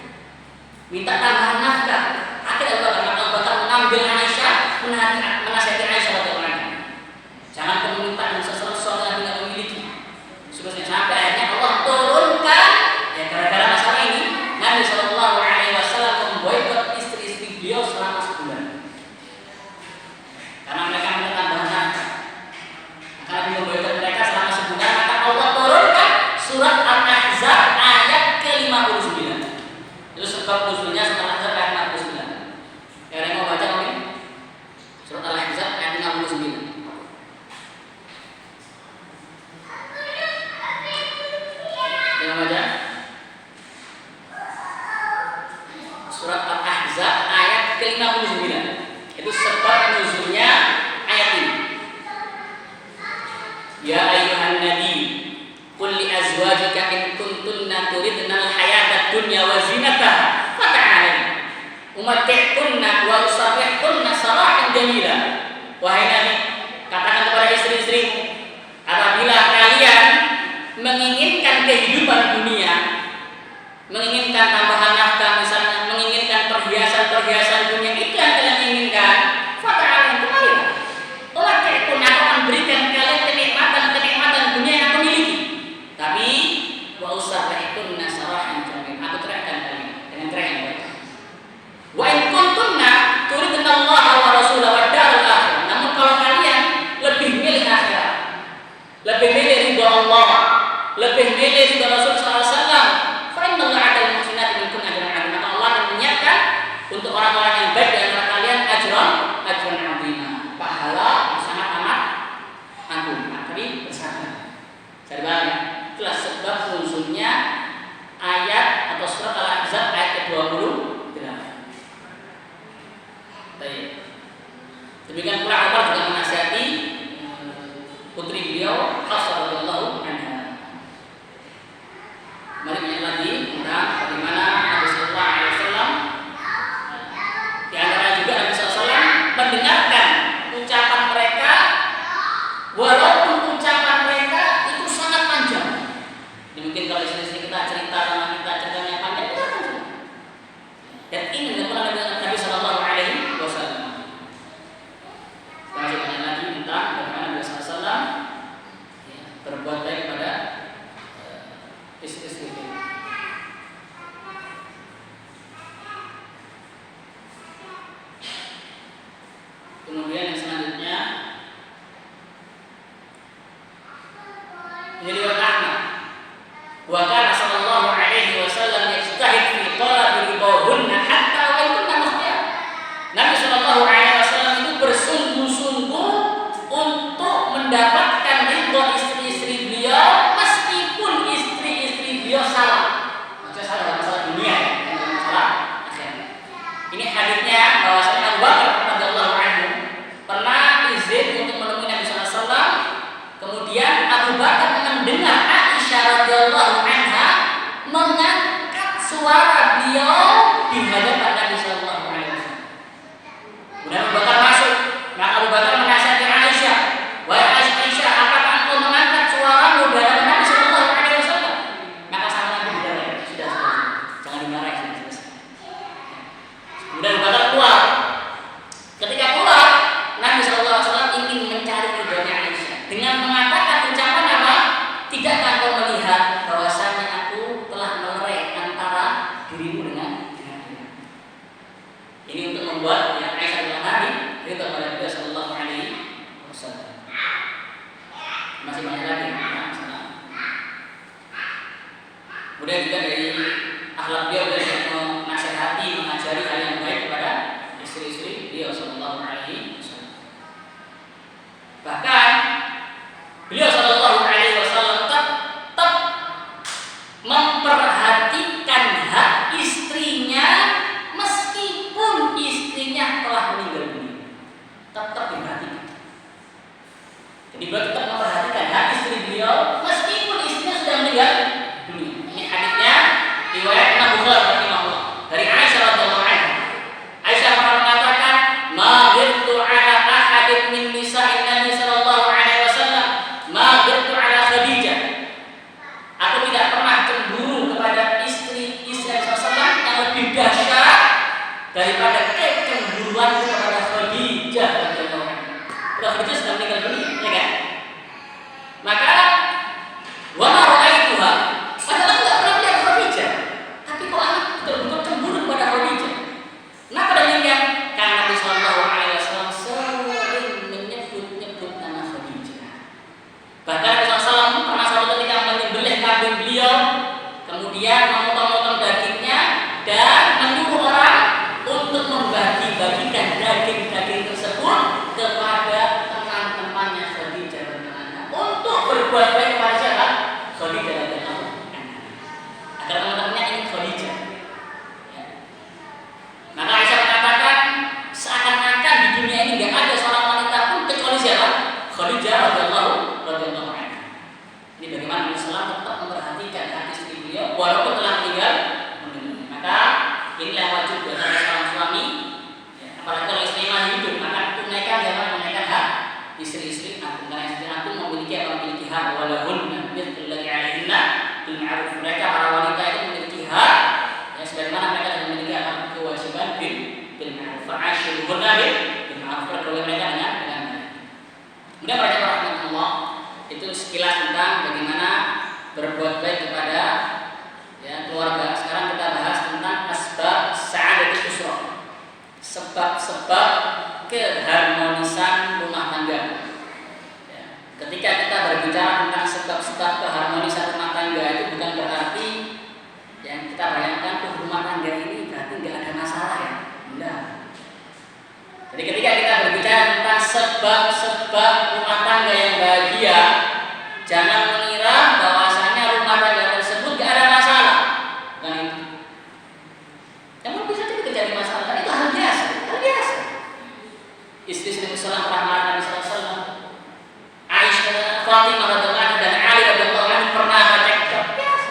Minta tambahan nafkah. Akhirnya Abu Bakar mengambil Aisyah, menasihati Aisyah radhiyallahu anha. Jangan kamu minta sesuatu yang tidak memiliki. Seterusnya sampai akhirnya Allah turunkan, ya gara-gara masalah ini Nabi Shallallahu Alaihi Wasallam memboikot istri-istri beliau selama sebulan karena mereka minta tambahan nafkah. Maka Nabi memboikot mereka selama sebulan. Maka Allah turunkan surat Al-Ahzab ayat ke-59. Itu sebab nuzulnya setelah Ahzab ayat 59. Yang mau baca mungkin surat Al-Ahzab ayat 59. Yang baca surat Al-Ahzab ayat ke-59. Itu sebab nuzulnya ayat ini. Ya ayyuhan nabi, qul li azwajika in kuntunna turidna al-hayata ad-dunya wa zinataha fata'alaina umatti'kunna wa usarrihkunna sarahan jamila. Wahai Nabi, katakan kepada istri-istrimu, apabila kalian menginginkan kehidupan dunia, menginginkan tambahan nafkah misalnya, menginginkan perhiasan-perhiasan dunia, itu yang kalian inginkan, fata'alaina, kemarilah. Umatti'kunna, aku akan berikan kalian kenikmatan dunia yang aku miliki. Tapi wa usarrihkunna sarahan jamila, aku cerahkan kalian dengan cerah yang baik. Wa in kuntunna turidna Allah wa rasulahu wad darul akhirah. Namun kalau kalian lebih milih akhirat, lebih milih ridha Allah, lebih milih ridha Rasul sallallahu alaihi wasallam, fa inna Allah 'adal muhsinati minkum ajran 'azima. Maka Allah akan menyiapkan untuk orang-orang yang baik di antara kalian ajran 'azima, pahala yang sangat amat agung. Tapi bersabar. Jadi banyak. Itulah sebab munculnya ayat atau surat Al-Ahzab ayat ke-28. Baik. Demikian pula Umar juga menasihati putri beliau Hafsah radhiyallahu anha. Mari kita lagi tentang bagaimana Nabi Sallallahu Alaihi Wasallam, di antara juga Nabi Sallallahu Alaihi Wasallam mendengarkan ucapan mereka, walaupun ucapan mereka itu Ini riwayat Ahmad. Wa kana sallallahu alaihi wasallam yajtahid fi talabi ridahunna hatta wa in kunna mukhtiar. Nabi sallallahu alaihi wasallam itu bersungguh-sungguh untuk mendapatkan ridha istri-istri beliau meskipun istri-istri beliau salah. Maksudnya salah dalam masalah dunia ya, bukan masalah akhirat. Ini hadisnya bahwasanya Abu Bakar radhiyallahu anhu pernah izin untuk menemui Nabi sallallahu alaihi wasallam. Kemudian Abu Bakar mendengar Aisyah radhiyallahu anha mengangkat suara beliau di hadapan Nabi sallallahu alaihi wasallam. Kemudian Abu Bakar masuk, maka Abu Bakar menasihati Aisyah, "Wahai Aisyah, apakah engkau mengangkat suaramu di hadapan Nabi sallallahu alaihi wasallam?" Maka sang Nabi bilang, "Sudah, jangan dimarahi, sudah selesai." Kemudian Abu Bakar keluar. Ketika keluar, Nabi sallallahu alaihi wasallam ingin mencari ridhonya Aisyah dengan mengatakan ucapan apa? Tidakkah kau melihat bahwasanya aku telah melerai antara dirimu dengan dia? Ini untuk membuat yang Aisyah bilang Nabi itu kepada Nabi sallallahu alaihi wasallam. Masih banyak lagi masalah. Kemudian juga dari akhlak beliau menasihati, mengajari hal yang baik kepada istri-istri beliau sallallahu alaihi wasallam. Bahkan beliau sallallahu alaihi wasallam tetap memperhatikan hak istrinya meskipun istrinya telah meninggal dunia. Tetap diperhatikan. Jadi beliau tetap memperhatikan hak istri beliau meskipun istrinya sudah meninggal dunia. Ini hadisnya riwayat Imam Bukhari rahimahullah dari Aisyah radhiyallahu anha. Aisyah pernah mengatakan, "Ma ghirtu ala ahadin min nisa'in Nabi sallallahu alaihi wasallam, ma ghirtu ala Khadijah." Aku tidak pernah cemburu kepada istri-istri Rasulullah yang lebih dahsyat daripada kecemburuan kepada Khadijah radhiyallahu anha. Khadijah sudah meninggal dunia, ya kan? Maka wa ma ra'aituha, padahal aku tidak pernah melihat Khadijah, tapi kok aku betul-betul cemburu kepada Khadijah. Kenapa demikian? Karena Nabi sallallahu alaihi wasallam sering menyebut-nyebut nama Khadijah. Bahkan Nabi SAW pernah suatu ketika menyembelih kambing beliau, kemudian memotong-motong dagingnya dan menyuruh orang untuk membagi-bagikan daging-daging tersebut kepada teman-temannya Khadijah radhiyallahu anha untuk berbuat baik kepada siapa? Khadijah radhiyallahu anha. Agar teman-temannya ingin Khadijah. Ya. Maka Aisyah mengatakan seakan-akan di dunia ini tidak ada seorang wanita pun kecuali siapa? Khadijah radhiyallahu anha. Ini bagaimana Nabi sallallahu tetap memperhatikan hak istri beliau walaupun telah meninggal. Maka inilah wajib bagi seorang suami, ya, apalagi kalau istrinya masih hidup, maka tunaikan hak istri-istri antum. Karena istri antum memiliki hak, walahunna mithlu alladhi 'alaihinna bil ma'ruf. Mereka para wanita itu memiliki hak, ya, sebagaimana mereka memiliki hak kewajiban bil ma'ruf. Fa'ashiruhunna bil ma'ruf. Pergaulan mereka dengan baik. Kemudian para jemaah rahmatullah, itu sekilas tentang bagaimana berbuat baik kepada, ya, keluarga. Sekarang kita bahas tentang asbab sa'adatul usrah, sebab-sebab keharmonisan rumah tangga. Ya. Ketika kita berbicara tentang sebab-sebab keharmonisan rumah tangga, itu bukan berarti yang kita bayangkan rumah tangga ini berarti nggak ada masalah, ya. Enggak. Jadi ketika kita berbicara tentang sebab-sebab rumah tangga yang bahagia, jangan mengira bahwasanya rumah tangga tersebut gak ada masalah. Bukan itu. Namun bisa jadi terjadi masalah. Itu hal biasa. Istri Rasulullah pernah Nabi SAW, Aisyah, Fatimah radhiyallahu anha dan Ali radhiyallahu anhu pernah bercekcok. Biasa.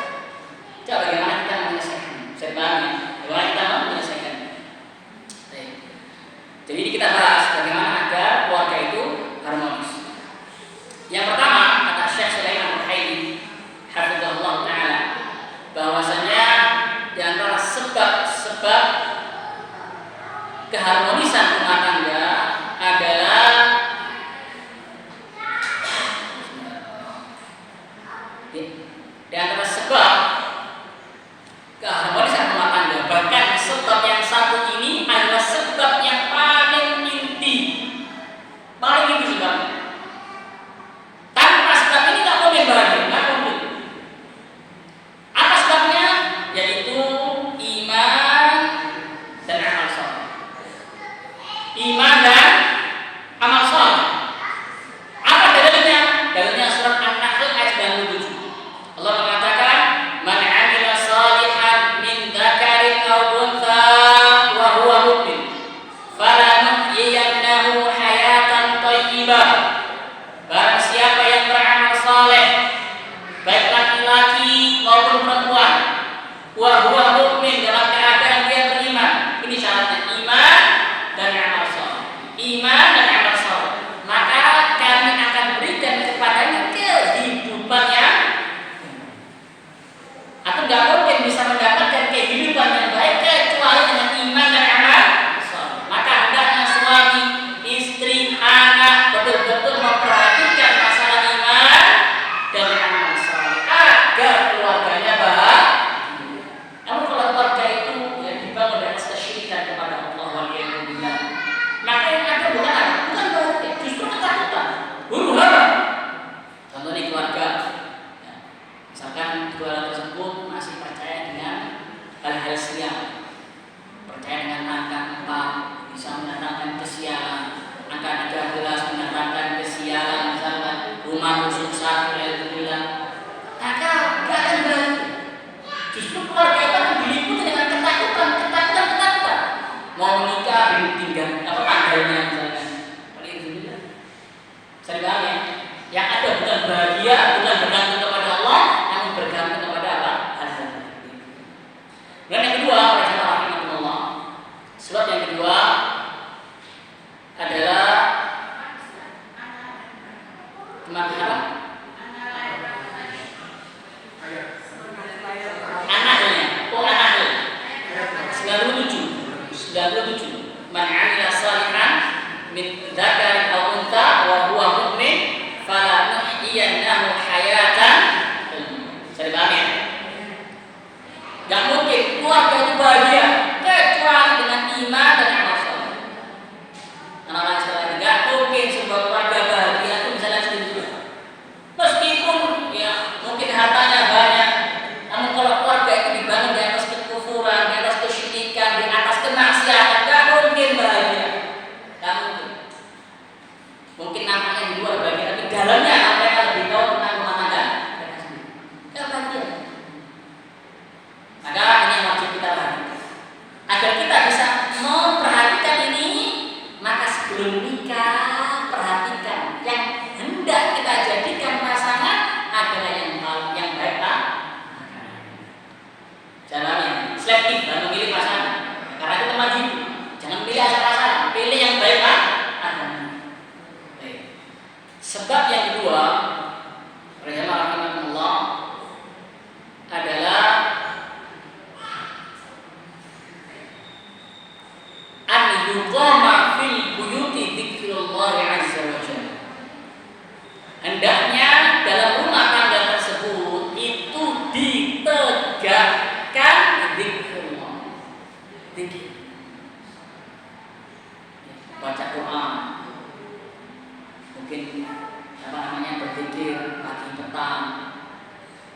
Coba bagaimana kita menyelesaikan? Saya paham ya. Bagaimana kita menyelesaikan? Jadi ini kita bahas bagaimana agar keluarga itu harmonis. Yang pertama, kata Syekh Sulaiman Al-Haili hafizahullah taala, bahwasanya di antara sebab-sebab keharmonisan rumah tangga adalah di antara sebab keharmonisan rumah tangga, bahkan sebab yang satu ini adalah sebab yang paling inti sebabnya. Tanpa sebab ini tak boleh bahagia. 97. Allah mengatakan, "Man 'amila shalihan min dzakarin aw untha wa huwa mu'min, falanuhyiyannahu hayatan thayyibah." Barang siapa yang beramal saleh, baik laki-laki maupun perempuan, wa huwa mu'min, dalam keadaan dia beriman. Ini syaratnya, iman dan amal saleh. Iman dan amal saleh. Maka kami akan berikan kepadanya kehidupan yang, atau tidak mungkin bisa mendapatkan kehidupan yang baik kecuali dengan iman dan amal saleh. Maka hendaknya suami, istri, anak betul-betul memperhatikan masalah iman dan amal saleh agar keluarganya bahagia. Namun kalau keluarga itu yang dibangun dari kesyirikan kepada Allah waliyadzubillah, maka yang ada bukan bahagia, justru ketakutan, huru-hara. Contohnya keluarga, ya, misalkan keluarga tersebut masih percaya dengan hal-hal sial, percaya dengan angka 4 bisa mendatangkan kesialan, angka 13 mendatangkan kesialan, misalkan rumah rusuk 1 alhamdulillah, maka gak akan bahagia. Justru keluarga itu akan diliputi dengan ketakutan. Mau menikah tinggal apa tanggalnya misalkan. Alhamdulillah. Saya bilang ya, yang ada bukan bahagia, bukan bergantung kepada Allah, namun bergantung kepada apa? Hal-hal. Dan yang kedua, rahimahullah, sebab yang kedua adalah kemana? Anaknya. 97. Man 'amila shalihan min dzakarin aw untha wa huwa mu'min falanuhyiyannahu hayatan. Saya paham ya? Gak mungkin keluarga itu bahagia kecuali dengan iman dan amal saleh. Anak-anak sekalian, gak mungkin sebuah keluarga bahagia itu bisa sendiri. Meskipun ya mungkin hartanya banyak, namun kalau keluarga itu dibangun di atas kekufuran, di atas kesyirikan, di atas kemaksiatan, gak mungkin bahagia. Gak mungkin. Mungkin nampaknya di luar bahagia, tapi dalamnya mereka lebih tahu tentang rumah tangga mereka sendiri. Gak bahagia. Maka ini yang wajib kita perhatikan. Agar kita bisa memperhatikan ini, maka sebelum nikah perhatikan yang hendak kita jadikan pasangan adalah yang baik lah. Caranya selektif dalam memilih pasangan. Karena kita wajib, jangan pilih asal-asalan, pilih yang baik lah. Sebab yang kedua, rahimahullah, adalah an yuqama fil buyuti dzikrullah azza wa jalla. Hendaknya dalam rumah tangga tersebut itu ditegakkan dzikrullah. Zikir. Baca Quran. Mungkin berzikir pagi petang,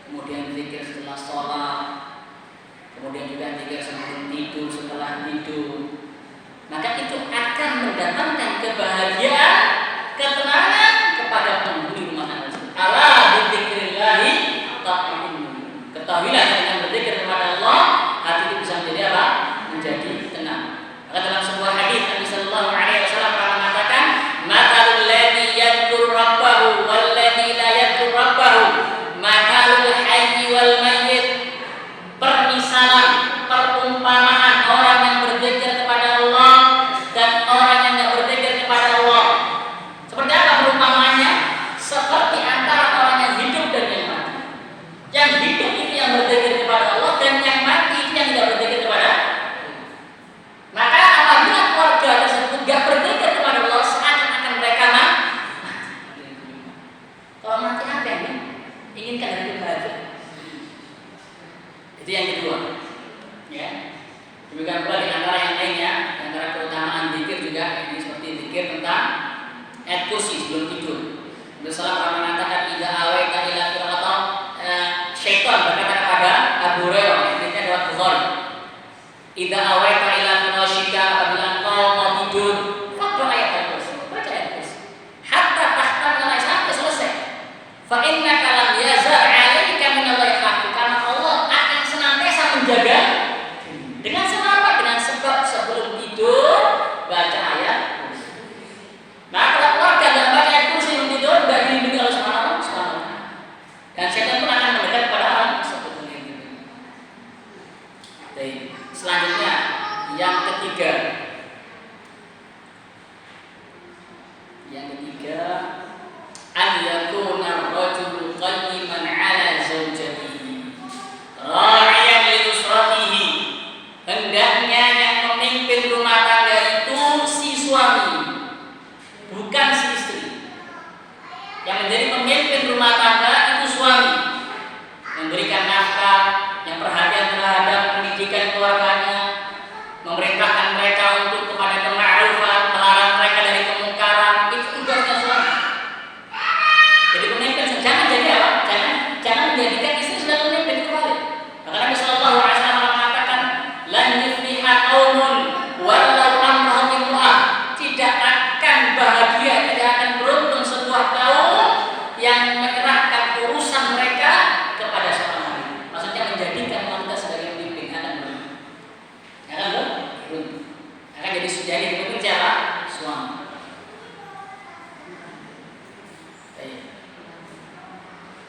kemudian zikir setelah sholat, kemudian juga zikir sebelum tidur, setelah tidur. Maka itu akan mendatangkan kebahagiaan, ketenangan kepada penghuni rumah tangga tersebut. Ala bidzikrillahi tatma'innul. Ketahuilah dengan berzikir kepada Allah, hati itu bisa menjadi apa? Menjadi tenang. Maka dalam sebuah hadis Nabi sallallahu alaihi wasallam mengatakan, "Matalul ladzi yadhkur rabbahu wal ladzi la yadhkur rabbahu, matalul hayyi wal mayyit." Permisalan, perumpamaan orang yang berzikir kepada Allah dan orang yang tidak berzikir kepada Allah. Seperti apa perumpamaannya? Seperti antara orang yang hidup dan yang mati. Yang hidup itu yang berzikir kepada Allah, dan yang mati itu yang tidak berzikir kepada Allah. Maka apabila keluarga tersebut tidak berzikir kepada Allah, seakan-akan mereka mati. Kalau mati apa ini? Inginkan hidup bahagia. Itu yang kedua. Ya. Demikian pula di antara yang lainnya, di antara keutamaan zikir juga ini seperti zikir tentang ayat kursi sebelum tidur. Rasulullah pernah mengatakan, "Idza awaita ila firqatin," syaitan berkata kepada Abu Hurairah, ini adalah Bukhari. "Idza awaita ila firqatika," apabila engkau mau tidur, faqra ayat kursi, baca ayat kursi. Hatta tahtam sampai selesai. Fa innaka lam yazal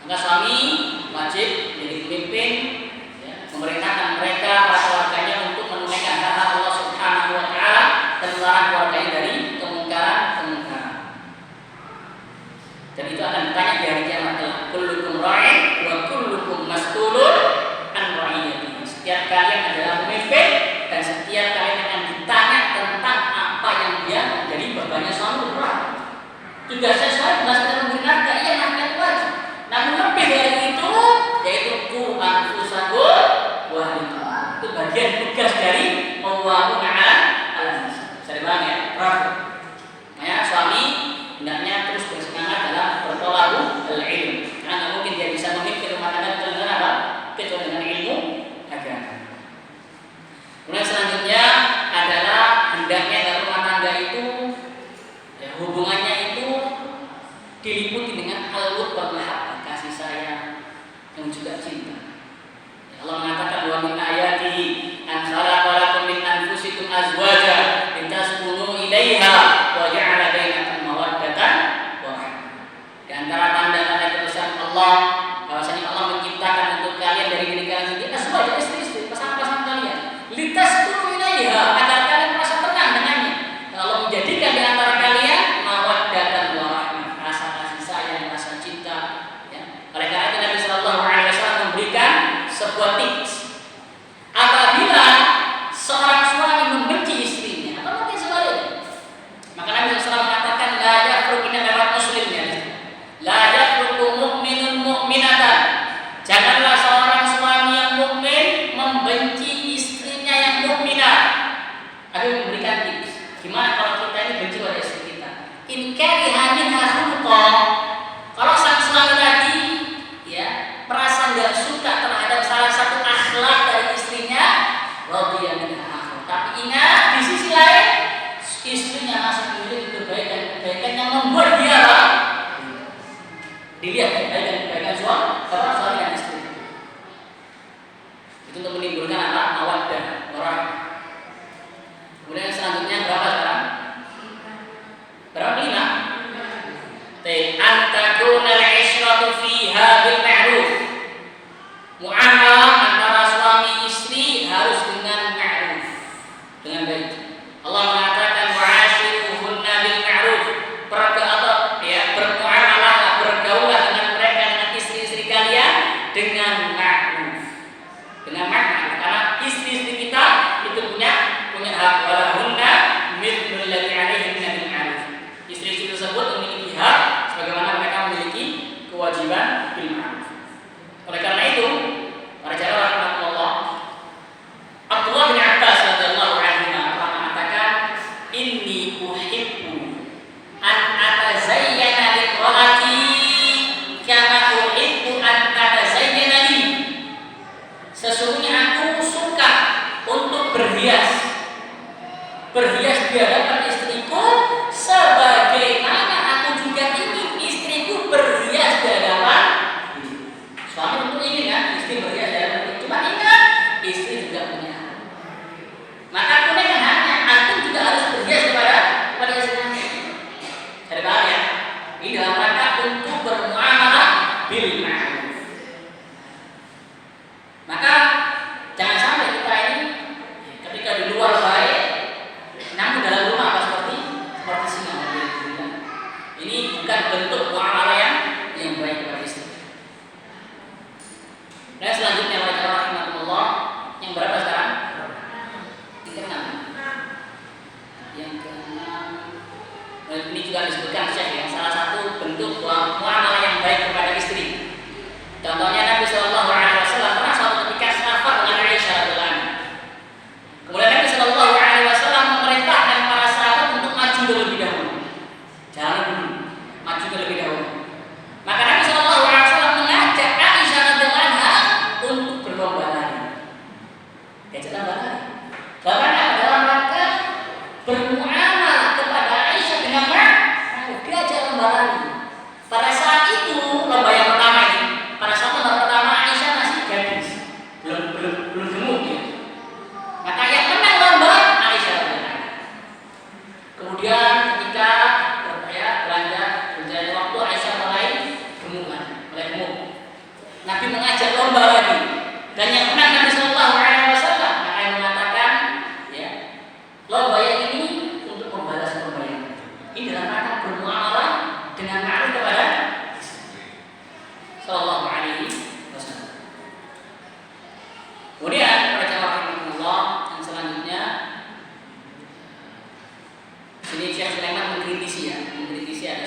Maka suami wajib menjadi pemimpin, ya, memerintahkan mereka para keluarganya untuk menunaikan hak Allah Subhanahu wa taala dan melarang keluarganya dari kemungkaran. Dan itu akan ditanya di hari kiamat adalah kullukum ra'in wa kullukum mas'ulun an ra'iyatihi. Setiap kalian adalah pemimpin dan setiap kalian akan ditanya tentang apa yang dia menjadi bebannya suami berat. Tugasnya suami bukan sekedar memberi nafkah, iya nafkah itu wajib. Namun lebih dari itu, yaitu qu anfusakum wa ahlikum. Itu bagian tugas dari qawwamuna 'alan nisa. Bisa dipahami ya? Makanya suami hendaknya terus bersemangat dalam bertolak al-ilm. Karena nggak mungkin dia bisa memimpin rumah tangga kecuali dengan apa? Kecuali dengan ilmu agama. Kemudian selanjutnya adalah hendaknya dalam rumah tangga itu, ya, hubungannya itu diliputi dengan al-wud wal mahabbah, kasih sayang yang juga cinta. Ya, Allah mengatakan wa min ayatihi an khalaqa lakum min anfusikum azwaja litaskunu ilaiha wa ja'ala bainakum mawaddatan wa rahmah. Di antara tanda-tanda kebesaran Allah bahwasanya Allah menciptakan untuk kalian dari diri kalian sendiri azwaja, istri-istri, pasangan-pasangan kalian, litaskunu ilaiha, agar kalian merasa tenang dengannya. Dan Allah menjadikan di antara kalian mawaddatan wa rahmah, rasa kasih sayang, rasa cinta, ya. Oleh karena itu Nabi sallallahu alaihi wasallam memberikan sebuah tips. Apabila seorang suami membenci istrinya, atau mungkin sebaliknya, maka Nabi SAW mengatakan la yafruq, ini lewat Muslim ya, la yafruqu mu'minun mu'minatan. Janganlah seorang suami yang mukmin membenci istrinya yang mukminah. Nabi memberikan tips. Gimana kalau kita ini benci pada istri kita? In kariha minha khuluqan. Kalau sang suami tadi, ya, merasa nggak suka terhadap salah satu akhlak dari istrinya, radiya minha akhar. Tapi ingat, di sisi lain istrinya masih memiliki kebaikan yang membuat dia apa? Dilihat kebaikan suami dan istri. Itu untuk menimbulkan apa? Mawaddah, warahmah. Kemudian selanjutnya berapa sekarang? Berapa? 5. Antakuna al-ishratu fiha bil ma'ruf. Muamalah antara suami istri harus dengan ma'ruf, dengan baik. Allah mengatakan wa'ashiruhunna bil ma'ruf. Bermuamalah, bergaulah dengan mereka, dengan istri-istri kalian dengan ma'ruf. Dengan ma'ruf, karena istri-istri kita itu punya hak, walahunna mithlul ladzi 'alaihinna bil ma'ruf. Istri-istri tersebut memiliki hak sebagaimana mereka memiliki kewajiban bil ma'ruf. Oleh karena itu, para jamaah rahmatullah, Abdullah bin Abbas radhiyallahu anhu pernah mengatakan, inni uhibbu an atazayyana li imraati kama uhibbu an tatazayyana li. Sesungguhnya aku suka untuk berhias di hadapan istriku sebagaimana aku juga ingin istriku berhias di hadapan suami. Tentu ingin Nabi mengajak lomba lagi. Dan yang menang Nabi Shallallahu Alaihi Wasallam akan mengatakan, ya, lomba yang ini untuk membalas lomba yang ini dalam rangka bermuamalah dengan ma'ruf kepada Shallallahu Alaihi Wasallam. Kemudian para jamaah rahimahullah yang selanjutnya, sini Syekh Sulaiman mengkritisi ada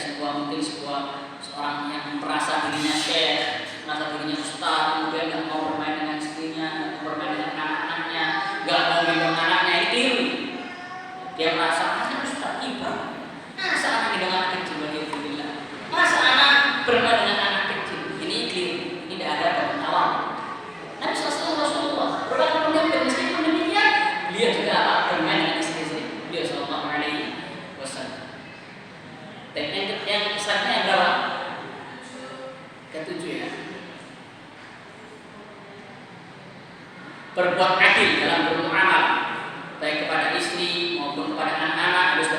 seorang yang merasa dirinya syekh, merasa dirinya ustaz, kemudian nggak mau bermain dengan istrinya, nggak mau bermain dengan anak-anaknya, nggak mau gendong anaknya, ini keliru. Dia merasa anak ustaz ibadah, masa anak gendong anak kecil bagi Alhamdulillah, masa anak bermain dengan anak kecil, ini keliru, ini tidak ada dalam awam. Nabi SAW Rasulullah berlaku pemimpin, meskipun demikian beliau juga bermain dengan istri-istri beliau Sallallahu Alaihi Wasallam. Dan yang besarnya yang berapa? Ketujuh ya. Berbuat adil dalam bermuamalah, baik kepada istri maupun kepada anak-anak harus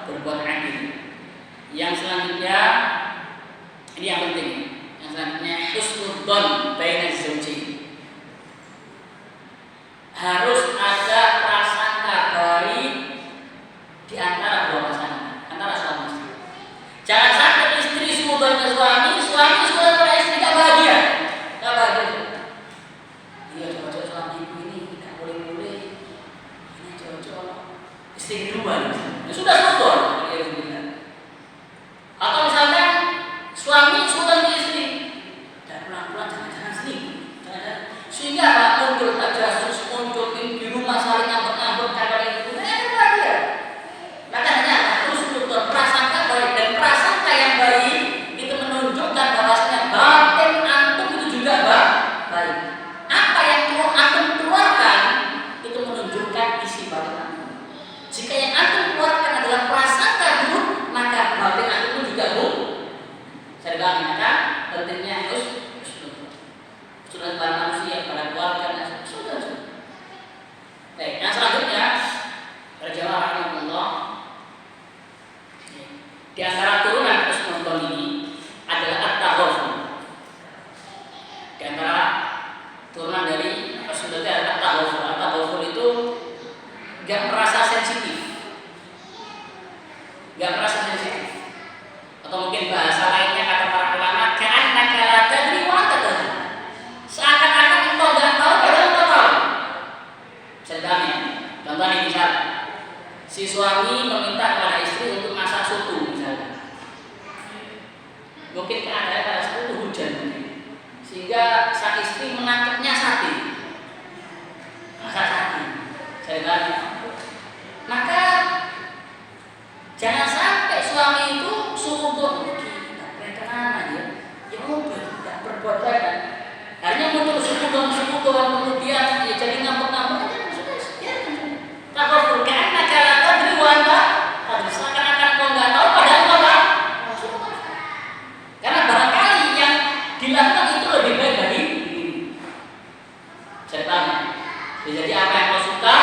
berbuat adil. Yang selanjutnya ini yang penting. Yang selanjutnya husnudzon baina zawjain. Harus ada prasangka baik di antara dua pasangan, antara suami istri. Jangan sampai istri suudzon ke suami, suami suudzon pada istri, tidak bahagia. Tidak bahagia. Dia cocok suami ibu ini tidak boleh-boleh. Ini cocok istri kedua. Ya sudah suudzon. Atau misalkan suami suudzon ke istri, dan pelan-pelan jangan selingkuh. Sehingga apa? Muncul tajasus, muncul di rumah saling ngambek-ngambek karena itu. Tidak bahagia. Makanya harus suudzon, prasangka baik, dan prasangka yang baik itu menunjukkan bahwasanya batin antum itu juga baik. Apa yang antum keluarkan itu menunjukkan isi batin antum. Jika yang antum keluarkan adalah prasangka buruk, maka batin antum pun juga buruk. Saya maka pentingnya harus sudah pada manusia, pada keluarga dan sudah. Baik, yang selanjutnya berjamaah rahimahullah. Di antara turunan husnudzon ini adalah at-taghaful. Di antara turunan dari husnudzon adalah at-taghaful. At-taghaful itu enggak merasa sensitif. Enggak merasa sensitif. Atau mungkin bahasa lainnya kata para ulama, ka'annaka la tadri wa anta tadri. Seakan-akan engkau enggak tahu padahal engkau tahu. Contohnya misal si suami meminta kepada istri untuk masak soto misalnya. Mungkin keadaan pada saat itu hujan sehingga sang istri menangkapnya sate. Masak sate. Saya tanya. Maka jangan sampai suami itu suudzon kita berkenan ya. Ya udah tidak berbuat baik. Hanya muncul suudzon kemudian ya jadi ngambek-ngambek. Taghaful ka'annaka la tadri wa anta tadri. Seakan-akan kau enggak tahu padahal kau tahu. Karena barangkali yang dilakukan itu lebih baik dari ini. Saya tanya. Jadi apa yang kau suka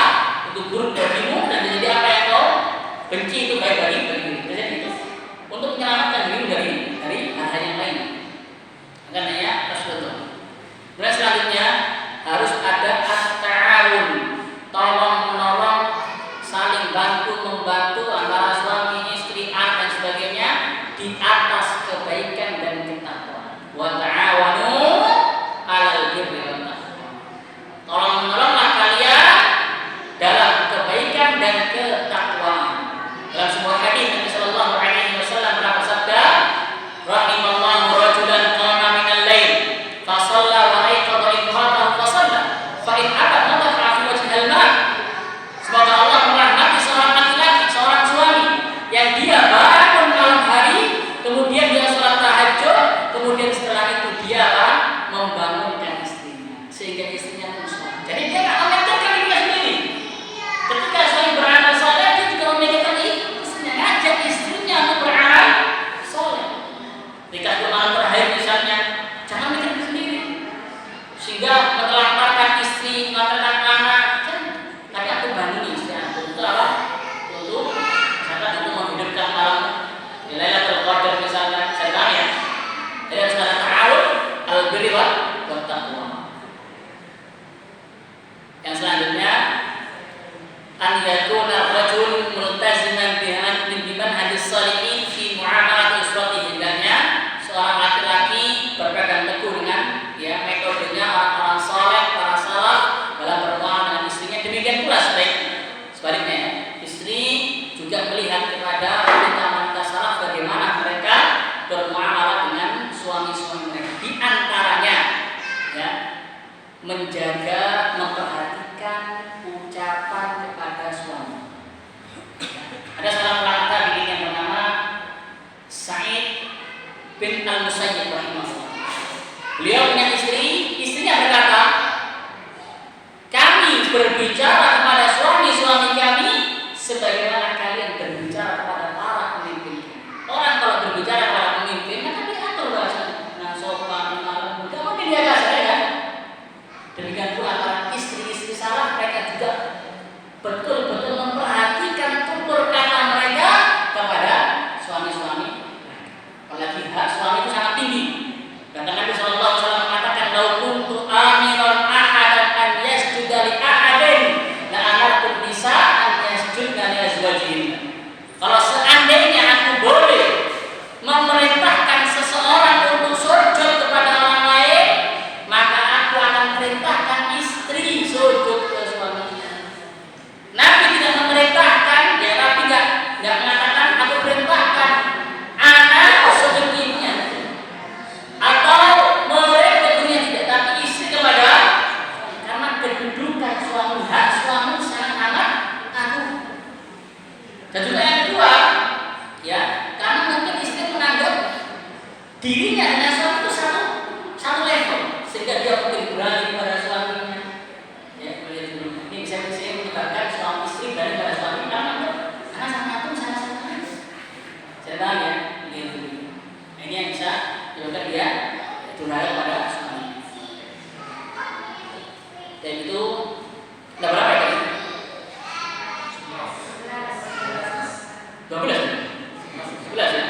itu buruk bagimu, dan jadi apa yang kau benci itu baik bagimu. Jadi itu untuk menyelamatkan diri dari hal-hal yang lain. Makanya ya Rasulullah. Kemudian selanjutnya harus ada at-ta'awun, tolong-menolong, saling bantu-membantu antara suami, istri, anak dan sebagainya di atas kebaikan dan ketakwaan. Wa ta'awanu 'alal birri wat taqwa. Tolong-menolonglah kalian dalam kebaikan dan ketakwaan. Dalam sebuah hadis Nabi sallallahu alaihi wasallam pernah bersabda, rahimallahu rajulan qama minal lail fa shalla wa ayqadha imra'atahu fa shalla fa in abat nadafa fi wajhil ma'. Semoga Allah merahmati seorang laki-laki, seorang suami yang dia bangun malam hari, kemudian dia sholat tahajud, kemudian setelah itu dia membangunkan istrinya sehingga istrinya pun sholat. Jadi dia tidak memikirkan dirinya sendiri. Ketika suami beramal soleh, dia juga memikirkan istrinya, ngajak istrinya untuk beramal soleh. Ketika malam terakhir misalnya, jangan mikirkan sendiri, sehingga menelantarkan istri, menelantarkan anak. Tapi aku bangun istri aku untuk apa? Untuk misalkan untuk menghidupkan malam Lailatul Qadar misalnya. Saya tanya, jadi harus ada ta'awun al birri wat taqwa. Yang selanjutnya, an yakuna rajul multaziman bimanhajis shalihin fi muamalat usratihi, hendaknya seorang laki-laki berpegang teguh dengan metodenya orang-orang saleh, para salaf dalam bermuamalah dengan istrinya. Demikian pula sebaliknya, istri juga melihat kepada wanita-wanita salaf bagaimana mereka bermuamalah dengan suami-suami mereka. Di antaranya menjaga, memperhatikan ucapan kepada suami. Ada seorang ulama tabi'in yang bernama Sa'id bin Al-Musayyib rahimahullah. Beliau punya istrinya berkata, kami berbicara kepada suami-suami kami sebagaimana kalian berbicara kepada para pemimpin. Orang kalau berbicara kepada pemimpin, maka diatur bahasanya, dengan sopan, lembut, gak mungkin dia kasar, ya kan? Demikian pula para istri-istri salaf, mereka juga betul-betul memperhatikan tutur kata mereka kepada suami-suami. Apalagi hak suami itu sangat tinggi. Kata Nabi SAW mengatakan, "Lau kuntu amiran ahadan an yasjuda li ahadin la amartu nisa an yasjudna li azwajihin." Kalau seandainya aku boleh memerintahkan seseorang untuk sujud kepada orang lain, maka aku akan perintahkan istri sujud ke suaminya. Nabi tidak memerintahkan, Nabi tidak mengatakan aku perintahkan anak sujud ibunya atau murid keduanya, tidak, tapi istri kepada, karena kedudukan suami, hak suami sangat amat agung. Dan juga yang kedua, karena mungkin istri menganggap dirinya dengan suami itu satu level, sehingga dia mungkin berani pada suaminya. Ini bisa menyebabkan suami istri berani pada suami karena sama aku sama. Saya paham ya, gitu. Ini yang bisa menyebabkan dia durhaka pada suami. Dan itu udah berapa ya? 11 ya?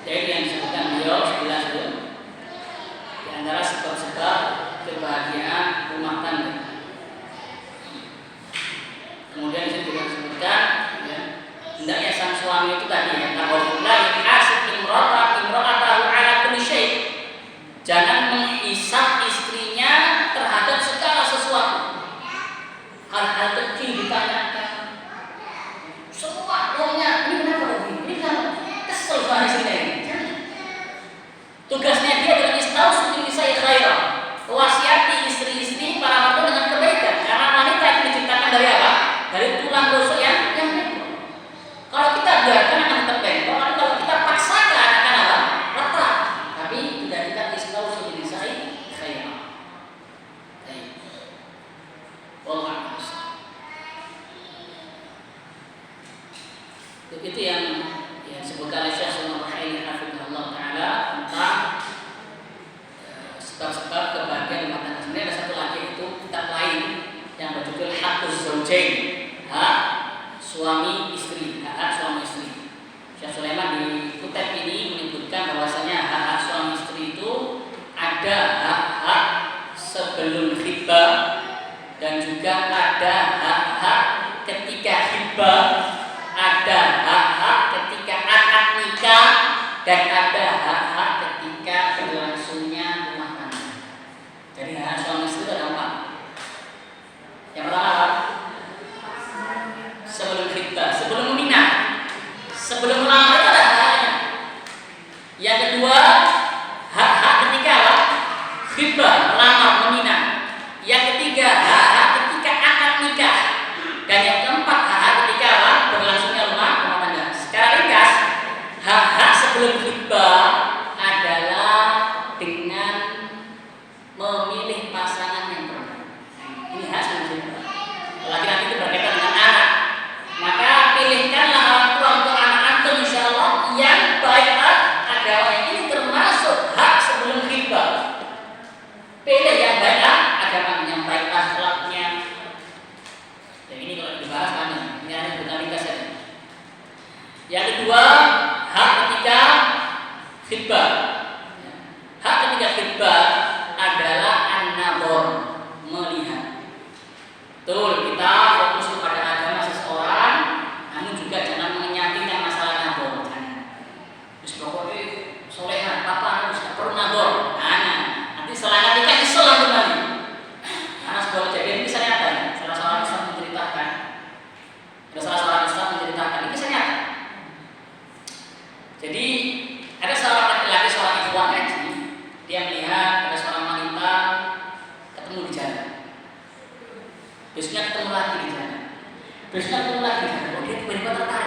Jadi yang disebutkan beliau 11 itu di antara sebab-sebab kebahagiaan rumah tangga. Kemudian di situ juga disebutkan hendaknya sang suami itu tadi la yahasib imra'atahu ala kulli syai'. Jangan menghisab istrinya terhadap segala sesuatu. Hal-hal kecil ditanyakan. Semua uangnya ini kenapa begini? Ini kenapa? Kesel sama istrinya ini. Tugasnya dia adalah istausu bin nisa'i khaira. Wasiati istri-istri para mertua dengan kebaikan. Karena wanita itu diciptakan dari apa? Dari tulang rusuk yang bengkok. Kalau kita biarkan akan tetap bengkok, kalau kita paksakan akan apa? Retak. Tapi tidak kita istausu bin nisa'i khaira. Wallahu a'lam. Itu yang disebutkan oleh Syekh Sulaiman Al-Ruhaili hafizahullah taala tentang sebab-sebab kebahagiaan rumah tangga. Sebenarnya ada satu lagi, itu kitab lain yang berjudul Haqquz Zawjain, hak suami istri, hak suami istri. Syekh Sulaiman di kitab ini menyebutkan bahwasanya hak suami istri itu ada hak-hak sebelum hibah dan juga ada hak-hak ketika hibah, ada hak-hak ketika akad nikah, dan ada hak-hak ketika berlangsungnya rumah tangga. Jadi hak suami istri ada 4. Yang pertama apa? Sebelum hibah, sebelum meminang, sebelum melamar itu ada haknya. Yang kedua, hak-hak ketika apa? Hibah, melamar, meminang. Yang ketiga, hak-hak ketika akad nikah. Dan yang keempat, hak-hak ketika apa? Berlangsungnya rumah tangga. Secara ringkas, hak-hak sebelum hibah Khitbah. Hak ketiga khitbah adalah an-nadhar, melihat. Betul, kita fokus kepada agama seseorang, namun juga jangan menyampingkan masalah nadhar. Terus pokoknya solehan, apa harus perlu nadhar. Nanti setelah nikah diselang kembali. Karena sebuah kejadian kisah nyata. Salah seorang ustaz menceritakan. Ada salah seorang ustaz menceritakan ini kisah nyata. Jadi ada seorang laki-laki, seorang ikhwan haji, dia melihat ada seorang wanita ketemu di jalan. Besoknya ketemu lagi di jalan. Oh, dia tiba-tiba tertarik.